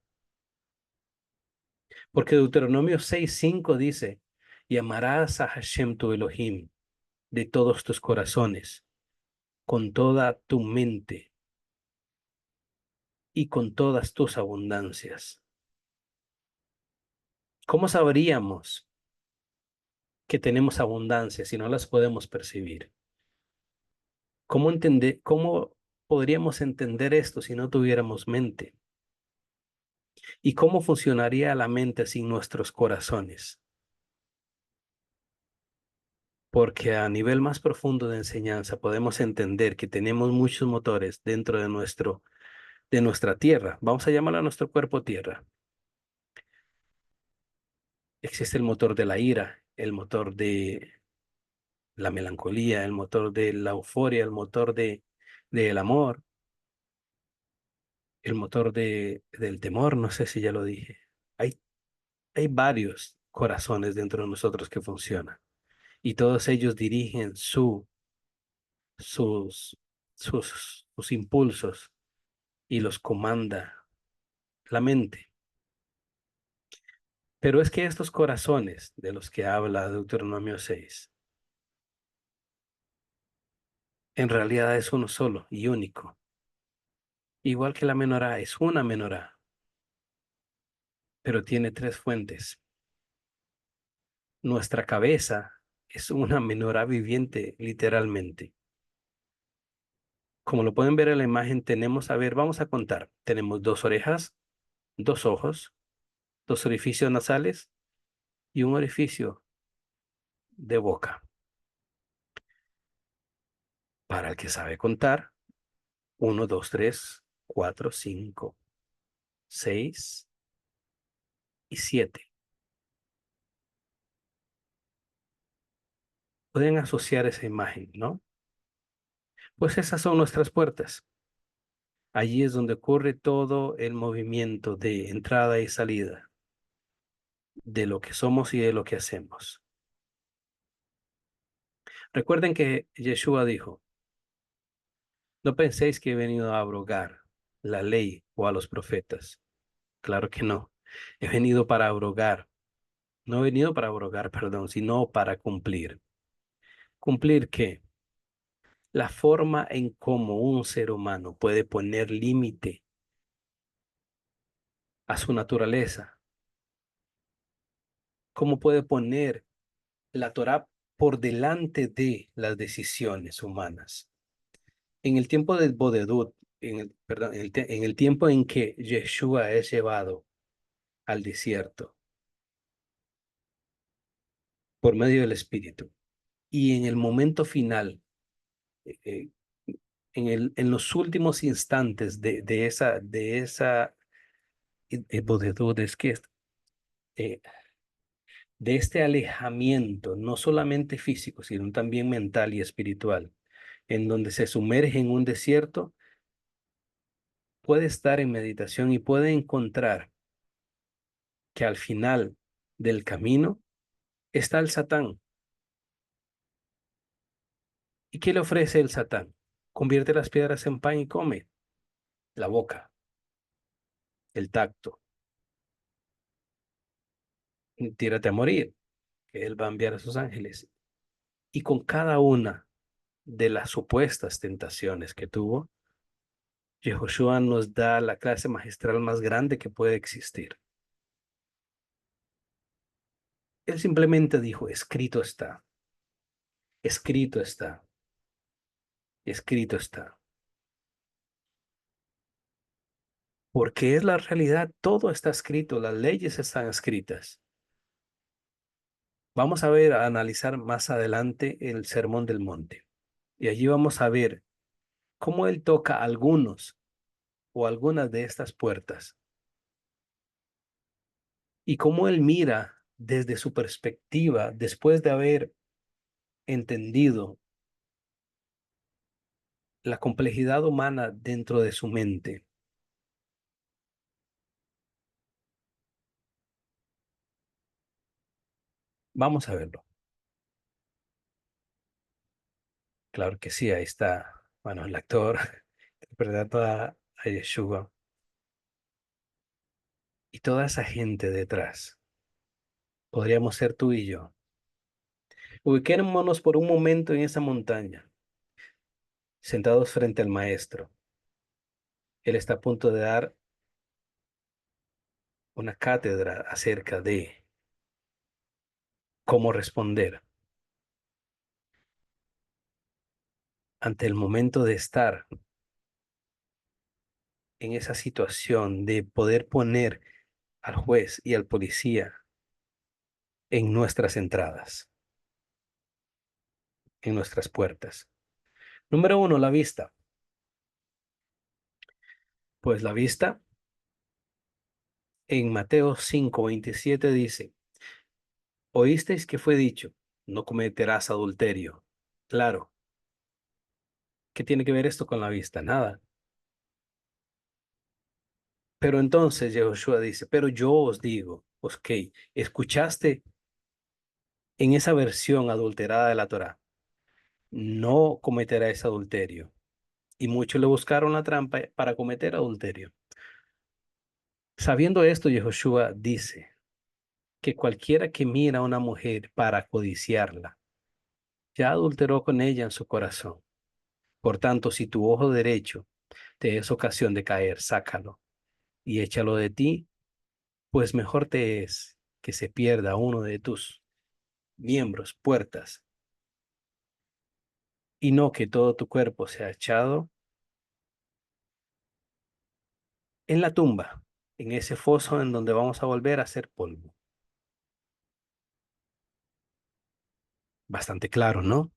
Porque Deuteronomio 6:5 dice: y amarás a Hashem tu Elohim de todos tus corazones, con toda tu mente y con todas tus abundancias. ¿Cómo sabríamos que tenemos abundancia si no las podemos percibir? ¿Cómo podríamos entender esto si no tuviéramos mente? ¿Y cómo funcionaría la mente sin nuestros corazones? Porque a nivel más profundo de enseñanza podemos entender que tenemos muchos motores dentro de nuestra tierra. Vamos a llamarlo a nuestro cuerpo tierra. Existe el motor de la ira, el motor de la melancolía, el motor de la euforia, el motor del amor, el motor del temor, no sé si ya lo dije. Hay, hay varios corazones dentro de nosotros que funcionan y todos ellos dirigen sus, sus impulsos y los comanda la mente. Pero es que estos corazones de los que habla Deuteronomio 6, en realidad es uno solo y único. Igual que la menorá, es una menorá, pero tiene tres fuentes. Nuestra cabeza es una menorá viviente, literalmente. Como lo pueden ver en la imagen, tenemos, a ver, vamos a contar. Tenemos dos orejas, dos ojos, dos orificios nasales y un orificio de boca. Para el que sabe contar, uno, dos, tres, cuatro, cinco, seis y siete. Pueden asociar esa imagen, ¿no? Pues esas son nuestras puertas. Allí es donde ocurre todo el movimiento de entrada y salida de lo que somos y de lo que hacemos. Recuerden que Yeshua dijo, no penséis que he venido a abrogar la ley o a los profetas. Claro que no. He venido para abrogar. No he venido para abrogar, perdón, sino para cumplir. ¿Cumplir qué? La forma en cómo un ser humano puede poner límite a su naturaleza. Cómo puede poner la Torá por delante de las decisiones humanas. En el tiempo del Bodedut, perdón, en el tiempo en que Yeshua es llevado al desierto por medio del Espíritu, y en el momento final, eh, eh, en los últimos instantes de esa Bodedut, es que eh, de este alejamiento, no solamente físico, sino también mental y espiritual, en donde se sumerge en un desierto, puede estar en meditación y puede encontrar que al final del camino está el Satán. ¿Y qué le ofrece el Satán? Convierte las piedras en pan y come. La boca, el tacto, tírate a morir, que él va a enviar a sus ángeles. Y con cada una de las supuestas tentaciones que tuvo, Yehoshua nos da la clase magistral más grande que puede existir. Él simplemente dijo, escrito está, escrito está. Porque es la realidad, todo está escrito, las leyes están escritas. Vamos a ver, a analizar más adelante el Sermón del Monte. Y allí vamos a ver cómo él toca algunos o algunas de estas puertas y cómo él mira desde su perspectiva después de haber entendido la complejidad humana dentro de su mente. Vamos a verlo. Claro que sí, ahí está, bueno, el actor interpretando a Yeshua y toda esa gente detrás. Podríamos ser tú y yo. Ubiquémonos por un momento en esa montaña, sentados frente al maestro. Él está a punto de dar una cátedra acerca de cómo responder ante el momento de estar en esa situación de poder poner al juez y al policía en nuestras entradas, en nuestras puertas. Número uno, la vista. Pues la vista en Mateo 5:27 dice, oísteis que fue dicho, no cometerás adulterio. Claro, ¿qué tiene que ver esto con la vista? Nada. Pero entonces Yehoshua dice, pero yo os digo, ok, escuchaste en esa versión adulterada de la Torá, no cometerás adulterio. Y muchos le buscaron la trampa para cometer adulterio. Sabiendo esto, Yehoshua dice que cualquiera que mira a una mujer para codiciarla, ya adulteró con ella en su corazón. Por tanto, si tu ojo derecho te es ocasión de caer, sácalo y échalo de ti, pues mejor te es que se pierda uno de tus miembros, puertas, y no que todo tu cuerpo sea echado en la tumba, en ese foso en donde vamos a volver a ser polvo. Bastante claro, ¿no?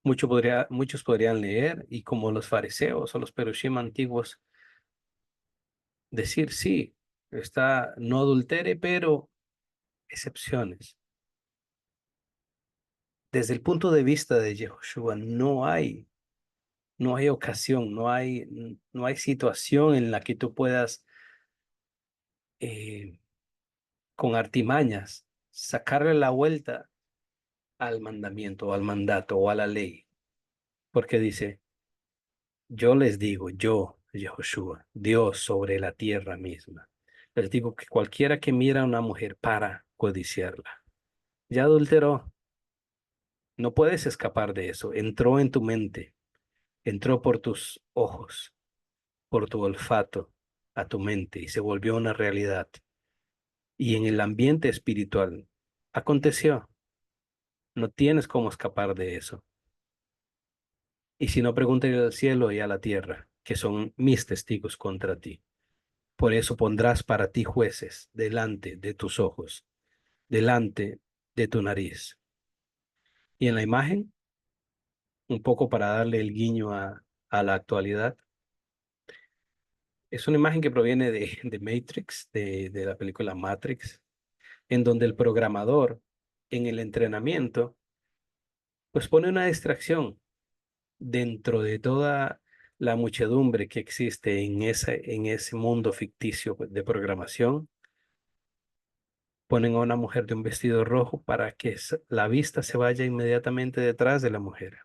Muchos podrían leer y como los fariseos o los perushim antiguos decir, sí, está, no adultere, pero excepciones. Desde el punto de vista de Yehoshua, no hay ocasión, no hay situación en la que tú puedas, eh, con artimañas, sacarle la vuelta al mandamiento, o al mandato, o a la ley. Porque dice, yo les digo, yo, Yehoshua, Dios sobre la tierra misma, les digo que cualquiera que mira a una mujer para codiciarla, ya adulteró, no puedes escapar de eso, entró en tu mente, entró por tus ojos, por tu olfato, a tu mente y se volvió una realidad. Y en el ambiente espiritual aconteció, no tienes cómo escapar de eso. Y si no, pregúntale al cielo y a la tierra, que son mis testigos contra ti. Por eso pondrás para ti jueces delante de tus ojos, delante de tu nariz. Y en la imagen, un poco para darle el guiño a la actualidad, es una imagen que proviene de Matrix, de la película Matrix, en donde el programador en el entrenamiento, pues pone una distracción dentro de toda la muchedumbre que existe en ese mundo ficticio de programación. Ponen a una mujer de un vestido rojo para que la vista se vaya inmediatamente detrás de la mujer,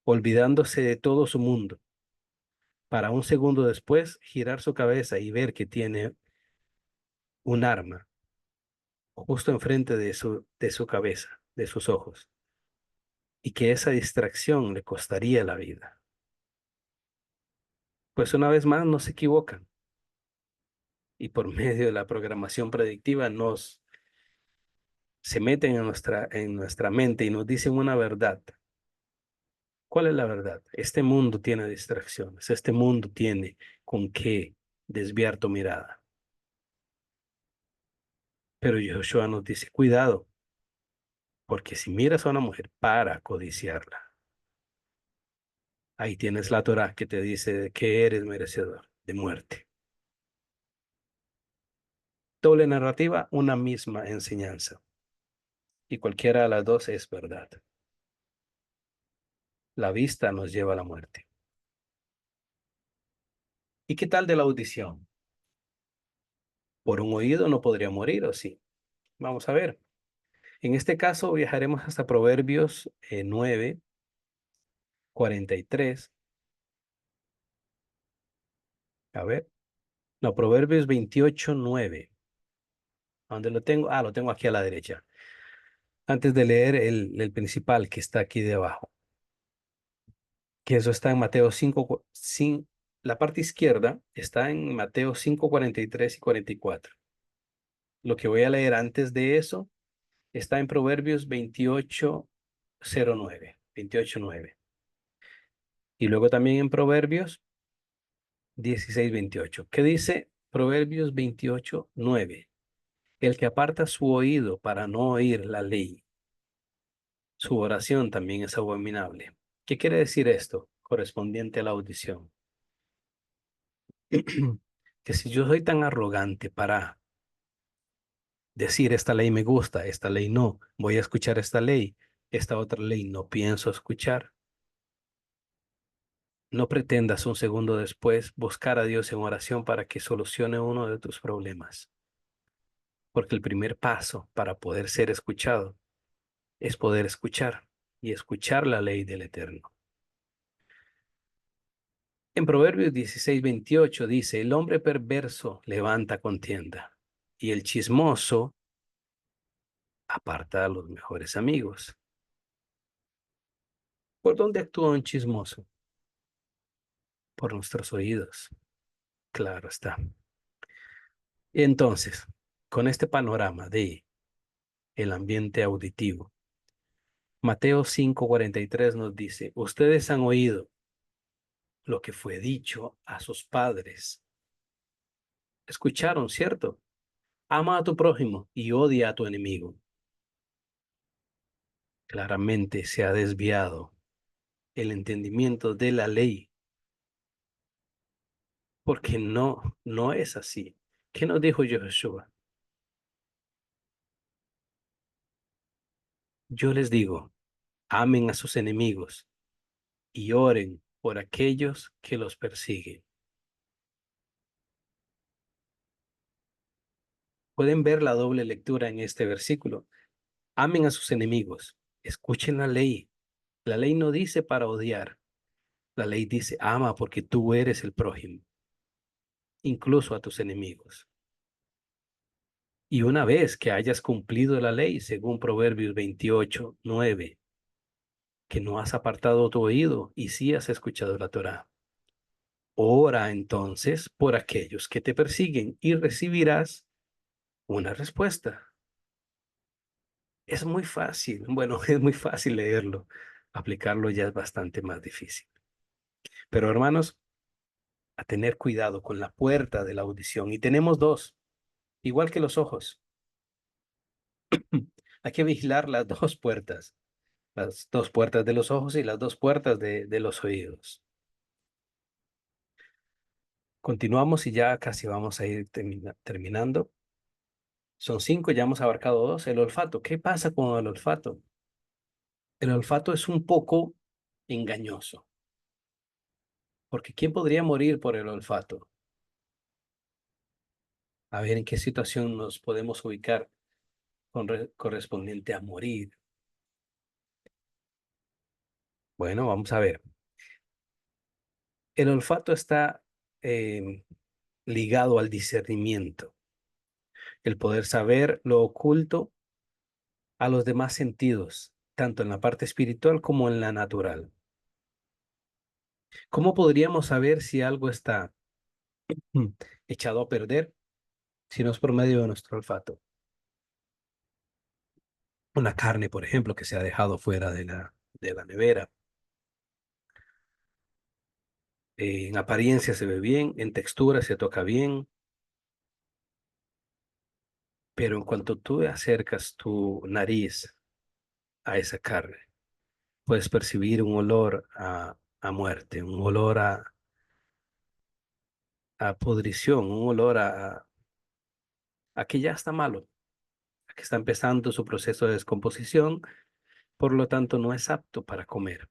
olvidándose de todo su mundo, para un segundo después girar su cabeza y ver que tiene un arma justo enfrente de su cabeza, de sus ojos, y que esa distracción le costaría la vida. Pues una vez más no se equivocan y por medio de la programación predictiva se meten en nuestra mente y nos dicen una verdad. ¿Cuál es la verdad? Este mundo tiene distracciones, este mundo tiene con qué desviar tu mirada. Pero Joshua nos dice, cuidado, porque si miras a una mujer para codiciarla, ahí tienes la Torá que te dice que eres merecedor de muerte. Doble narrativa, una misma enseñanza. Y cualquiera de las dos es verdad. La vista nos lleva a la muerte. ¿Y qué tal de la audición? Por un oído no podría morir, ¿o sí? Vamos a ver. En este caso viajaremos hasta Proverbios 9:43. A ver. No, Proverbios 28:9. ¿Dónde lo tengo? Ah, lo tengo aquí a la derecha. Antes de leer el principal que está aquí debajo. Que eso está en Mateo 5, la parte izquierda está en Mateo 5:43 y 44. Lo que voy a leer antes de eso está en Proverbios 28:09. 28:9. Y luego también en Proverbios 16:28. ¿Qué dice Proverbios 28:9? El que aparta su oído para no oír la ley, su oración también es abominable. ¿Qué quiere decir esto? Correspondiente a la audición. Que si yo soy tan arrogante para decir esta ley me gusta, esta ley no, voy a escuchar esta ley, esta otra ley no pienso escuchar, no pretendas un segundo después buscar a Dios en oración para que solucione uno de tus problemas, porque el primer paso para poder ser escuchado es poder escuchar y escuchar la ley del Eterno. En Proverbios 16:28 dice, el hombre perverso levanta contienda y el chismoso aparta a los mejores amigos. ¿Por dónde actúa un chismoso? Por nuestros oídos. Claro está. Entonces, con este panorama de el ambiente auditivo, Mateo 5:43 nos dice, ustedes han oído lo que fue dicho a sus padres. Escucharon, ¿cierto? Ama a tu prójimo y odia a tu enemigo. Claramente se ha desviado el entendimiento de la ley, porque no es así. ¿Qué nos dijo Joshua? Yo les digo, amen a sus enemigos y oren por aquellos que los persiguen. Pueden ver la doble lectura en este versículo. Amen a sus enemigos, escuchen la ley. La ley no dice para odiar, la ley dice ama porque tú eres el prójimo, incluso a tus enemigos. Y una vez que hayas cumplido la ley, según Proverbios 28:9, que no has apartado tu oído y sí has escuchado la Torá, ora entonces por aquellos que te persiguen y recibirás una respuesta. Es muy fácil, bueno, es muy fácil leerlo, aplicarlo ya es bastante más difícil. Pero hermanos, a tener cuidado con la puerta de la audición. Y tenemos dos, igual que los ojos. Hay que vigilar las dos puertas de los ojos y las dos puertas de los oídos. Continuamos y ya casi vamos a ir terminando. Son cinco, ya hemos abarcado dos. El olfato, ¿qué pasa con el olfato? El olfato es un poco engañoso, porque ¿quién podría morir por el olfato? A ver en qué situación nos podemos ubicar correspondiente a morir. Bueno, vamos a ver. El olfato está eh, ligado al discernimiento, el poder saber lo oculto a los demás sentidos, tanto en la parte espiritual como en la natural. ¿Cómo podríamos saber si algo está mm, echado a perder si no es por medio de nuestro olfato? Una carne, por ejemplo, que se ha dejado fuera de la nevera. En apariencia se ve bien, en textura se toca bien, pero en cuanto tú acercas tu nariz a esa carne, puedes percibir un olor a muerte, un olor a pudrición, un olor a que ya está malo, a que está empezando su proceso de descomposición, por lo tanto no es apto para comer,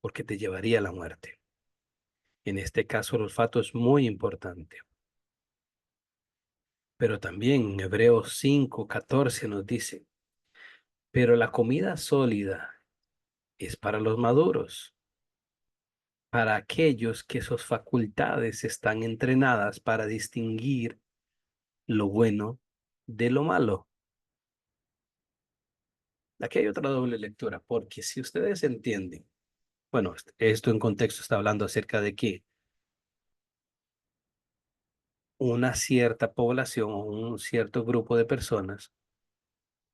porque te llevaría a la muerte. En este caso el olfato es muy importante. Pero también en Hebreos 5:14 nos dice, pero la comida sólida es para los maduros, para aquellos que sus facultades están entrenadas para distinguir lo bueno de lo malo. Aquí hay otra doble lectura, porque si ustedes entienden, bueno, esto en contexto está hablando acerca de que una cierta población o un cierto grupo de personas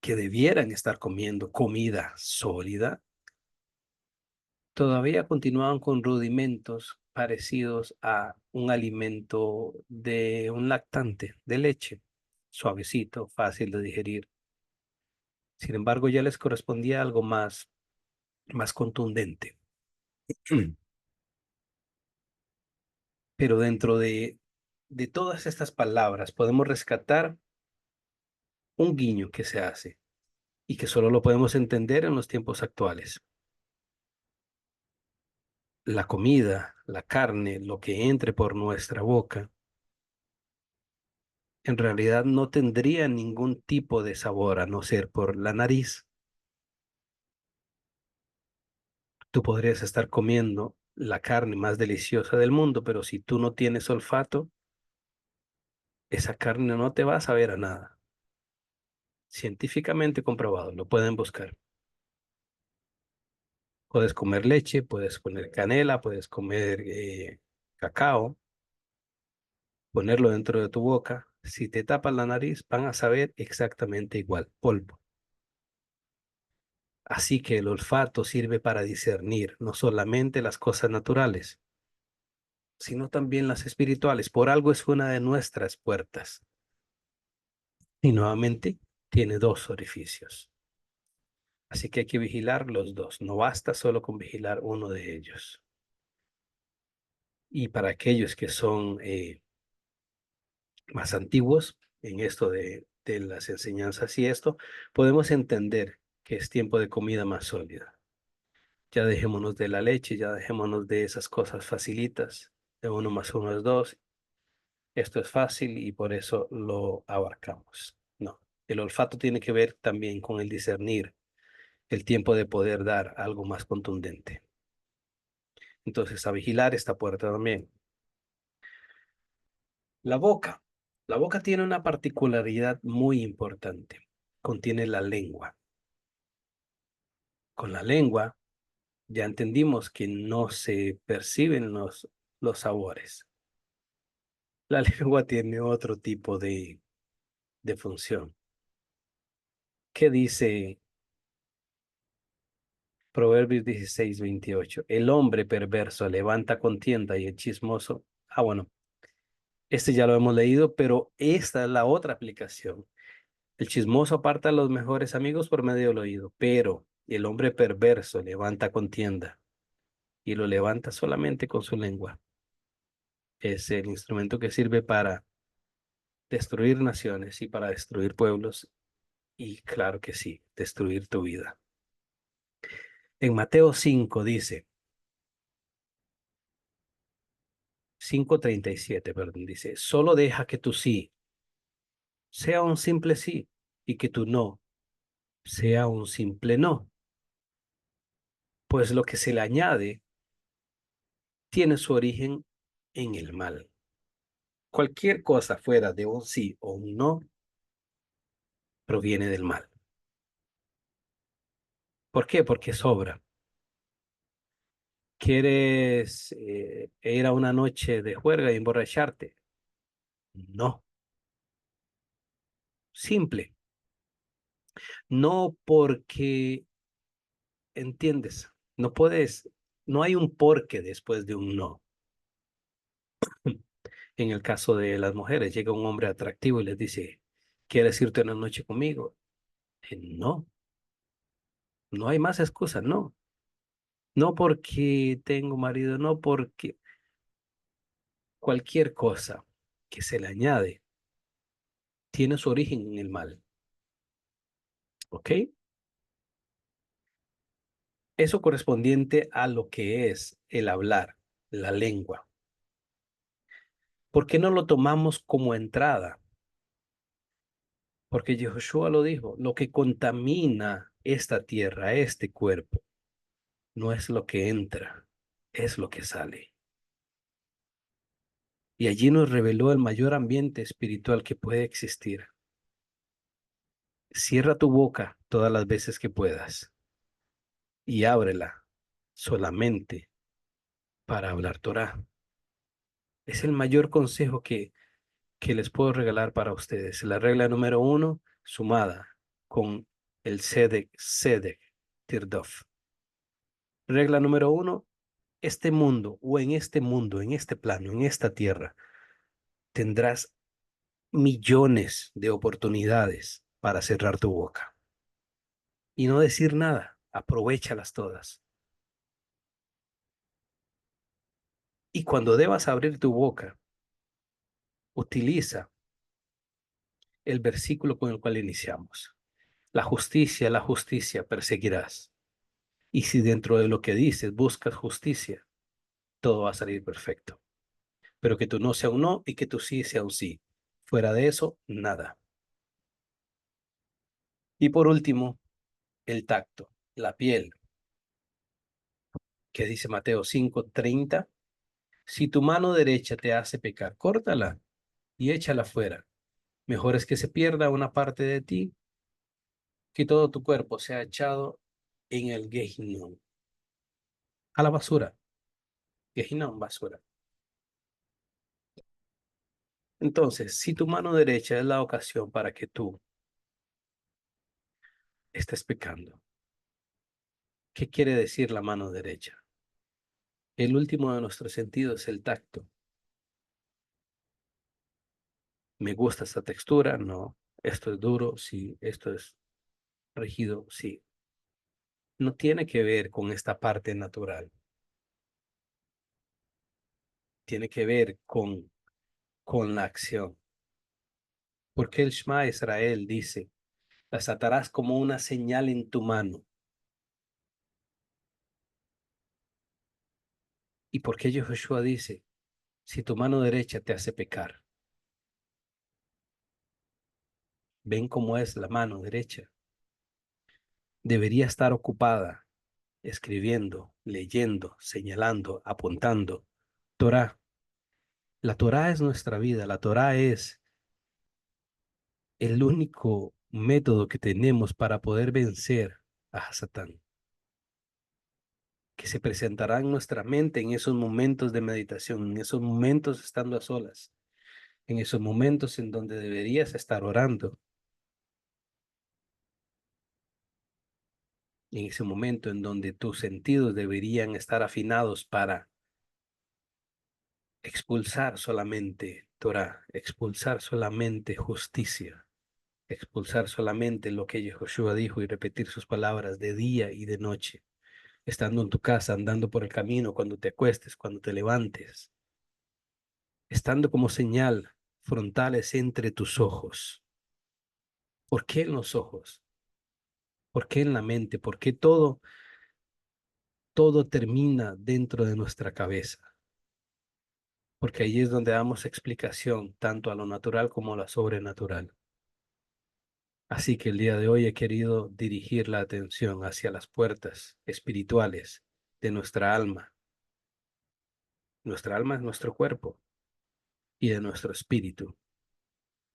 que debieran estar comiendo comida sólida, todavía continuaban con rudimentos parecidos a un alimento de un lactante, de leche, suavecito, fácil de digerir. Sin embargo, ya les correspondía algo más contundente. Pero dentro de todas estas palabras podemos rescatar un guiño que se hace y que solo lo podemos entender en los tiempos actuales. La comida, la carne, lo que entre por nuestra boca, en realidad no tendría ningún tipo de sabor a no ser por la nariz. Tú podrías estar comiendo la carne más deliciosa del mundo, pero si tú no tienes olfato, esa carne no te va a saber a nada. Científicamente comprobado, lo pueden buscar. Puedes comer leche, puedes poner canela, puedes comer cacao, ponerlo dentro de tu boca. Si te tapas la nariz, van a saber exactamente igual, polvo. Así que el olfato sirve para discernir no solamente las cosas naturales, sino también las espirituales. Por algo es una de nuestras puertas. Y nuevamente tiene dos orificios. Así que hay que vigilar los dos. No basta solo con vigilar uno de ellos. Y para aquellos que son más antiguos en esto de las enseñanzas y esto, podemos entender que es tiempo de comida más sólida. Ya dejémonos de la leche, ya dejémonos de esas cosas facilitas, de uno más uno es dos. Esto es fácil y por eso lo abarcamos. No, el olfato tiene que ver también con el discernir, el tiempo de poder dar algo más contundente. Entonces, a vigilar esta puerta también. La boca. La boca tiene una particularidad muy importante. Contiene la lengua. Con la lengua ya entendimos que no se perciben los sabores. La lengua tiene otro tipo de función. ¿Qué dice Proverbios 16:28? El hombre perverso levanta contienda y el chismoso. Bueno, este ya lo hemos leído, pero esta es la otra aplicación. El chismoso aparta a los mejores amigos por medio del oído, pero el hombre perverso levanta contienda y lo levanta solamente con su lengua. Es el instrumento que sirve para destruir naciones y para destruir pueblos y claro que sí, destruir tu vida. En Mateo 5 dice, 5:37, perdón, dice, solo deja que tu sí sea un simple sí y que tu no sea un simple no, pues lo que se le añade tiene su origen en el mal. Cualquier cosa fuera de un sí o un no proviene del mal. ¿Por qué? Porque sobra. ¿Quieres ir a una noche de juerga y emborracharte? No, simple. No porque, entiendes, no puedes, no hay un porque después de un no. En el caso de las mujeres, llega un hombre atractivo y les dice, ¿quieres irte una noche conmigo? No, no hay más excusa, no. No porque tengo marido, no porque cualquier cosa que se le añade tiene su origen en el mal, ¿ok? Eso correspondiente a lo que es el hablar, la lengua. ¿Por qué no lo tomamos como entrada? Porque Yehoshua lo dijo, lo que contamina esta tierra, este cuerpo, no es lo que entra, es lo que sale. Y allí nos reveló el mayor ambiente espiritual que puede existir. Cierra tu boca todas las veces que puedas y ábrela solamente para hablar Torah. Es el mayor consejo que les puedo regalar para ustedes. La regla número 1, sumada con el Sedek, Tirdof. Regla número uno, este mundo o en este mundo, en este plano, en esta tierra, tendrás millones de oportunidades para cerrar tu boca y no decir nada. Aprovéchalas todas. Y cuando debas abrir tu boca, utiliza el versículo con el cual iniciamos. La justicia perseguirás. Y si dentro de lo que dices buscas justicia, todo va a salir perfecto. Pero que tu no sea un no y que tu sí sea un sí. Fuera de eso, nada. Y por último, el tacto, la piel, que dice Mateo 5:30. Si tu mano derecha te hace pecar, córtala y échala fuera. Mejor es que se pierda una parte de ti que todo tu cuerpo sea echado en el Gehinnom, a la basura. Gehinnom, basura. Entonces, si tu mano derecha es la ocasión para que tú estés pecando, ¿qué quiere decir la mano derecha? El último de nuestros sentidos es el tacto. ¿Me gusta esta textura? No. ¿Esto es duro? Sí. ¿Esto es rígido? Sí. No tiene que ver con esta parte natural. Tiene que ver con la acción. Porque el Shema Israel dice, las atarás como una señal en tu mano. ¿Y por qué Joshua dice, si tu mano derecha te hace pecar? Ven cómo es la mano derecha. Debería estar ocupada escribiendo, leyendo, señalando, apuntando. Torah. La Torah es nuestra vida. La Torah es el único método que tenemos para poder vencer a Satán, que se presentará en nuestra mente en esos momentos de meditación, en esos momentos estando a solas, en esos momentos en donde deberías estar orando, en ese momento en donde tus sentidos deberían estar afinados para expulsar solamente Torah, expulsar solamente justicia, expulsar solamente lo que Joshua dijo y repetir sus palabras de día y de noche, estando en tu casa, andando por el camino, cuando te acuestes, cuando te levantes, estando como señal frontales entre tus ojos. ¿Por qué en los ojos? ¿Por qué en la mente? ¿Por qué todo termina dentro de nuestra cabeza? Porque ahí es donde damos explicación tanto a lo natural como a lo sobrenatural. Así que el día de hoy he querido dirigir la atención hacia las puertas espirituales de nuestra alma. Nuestra alma es nuestro cuerpo y de nuestro espíritu,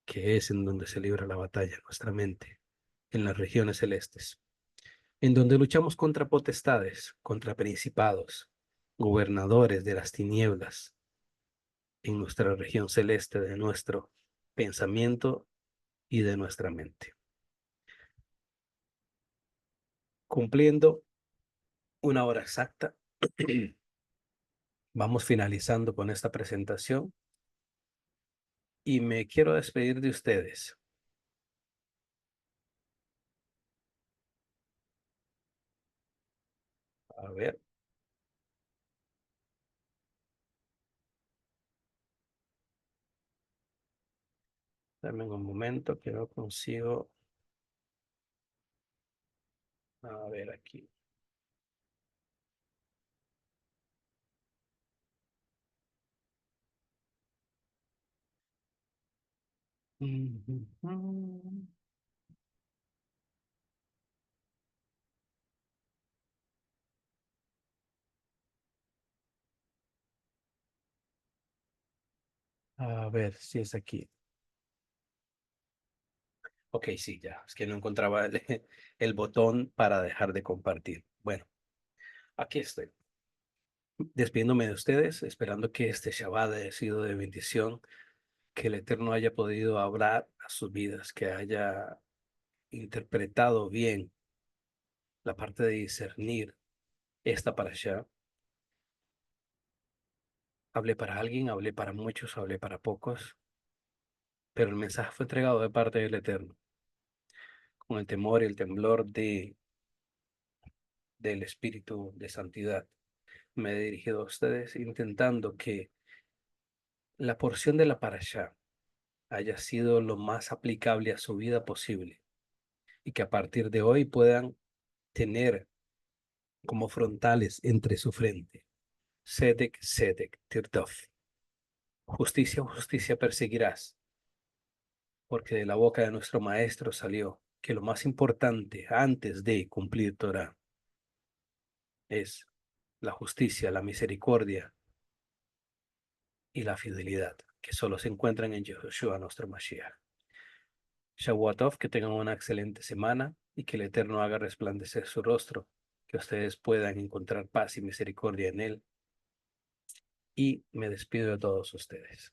que es en donde se libra la batalla, nuestra mente, en las regiones celestes, en donde luchamos contra potestades, contra principados, gobernadores de las tinieblas, en nuestra región celeste de nuestro pensamiento y de nuestra mente. Cumpliendo una hora exacta, vamos finalizando con esta presentación y me quiero despedir de ustedes. A ver, dame un momento que no consigo. A ver aquí. A ver si es aquí. Ok, sí, ya. Es que no encontraba el botón para dejar de compartir. Bueno, aquí estoy. Despidiéndome de ustedes, esperando que este Shabbat haya sido de bendición, que el Eterno haya podido hablar a sus vidas, que haya interpretado bien la parte de discernir esta parasha. Hablé para alguien, hablé para muchos, hablé para pocos, pero el mensaje fue entregado de parte del Eterno, con el temor y el temblor del Espíritu de Santidad. Me he dirigido a ustedes intentando que la porción de la parasha haya sido lo más aplicable a su vida posible y que a partir de hoy puedan tener como frontales entre su frente. Sedek, Sedek, Tirdof. Justicia, justicia perseguirás, porque de la boca de nuestro maestro salió que lo más importante antes de cumplir Torah es la justicia, la misericordia y la fidelidad, que solo se encuentran en Yahushua, nuestro Mashiach. Shavuotov, que tengan una excelente semana y que el Eterno haga resplandecer su rostro, que ustedes puedan encontrar paz y misericordia en él. Y me despido de todos ustedes.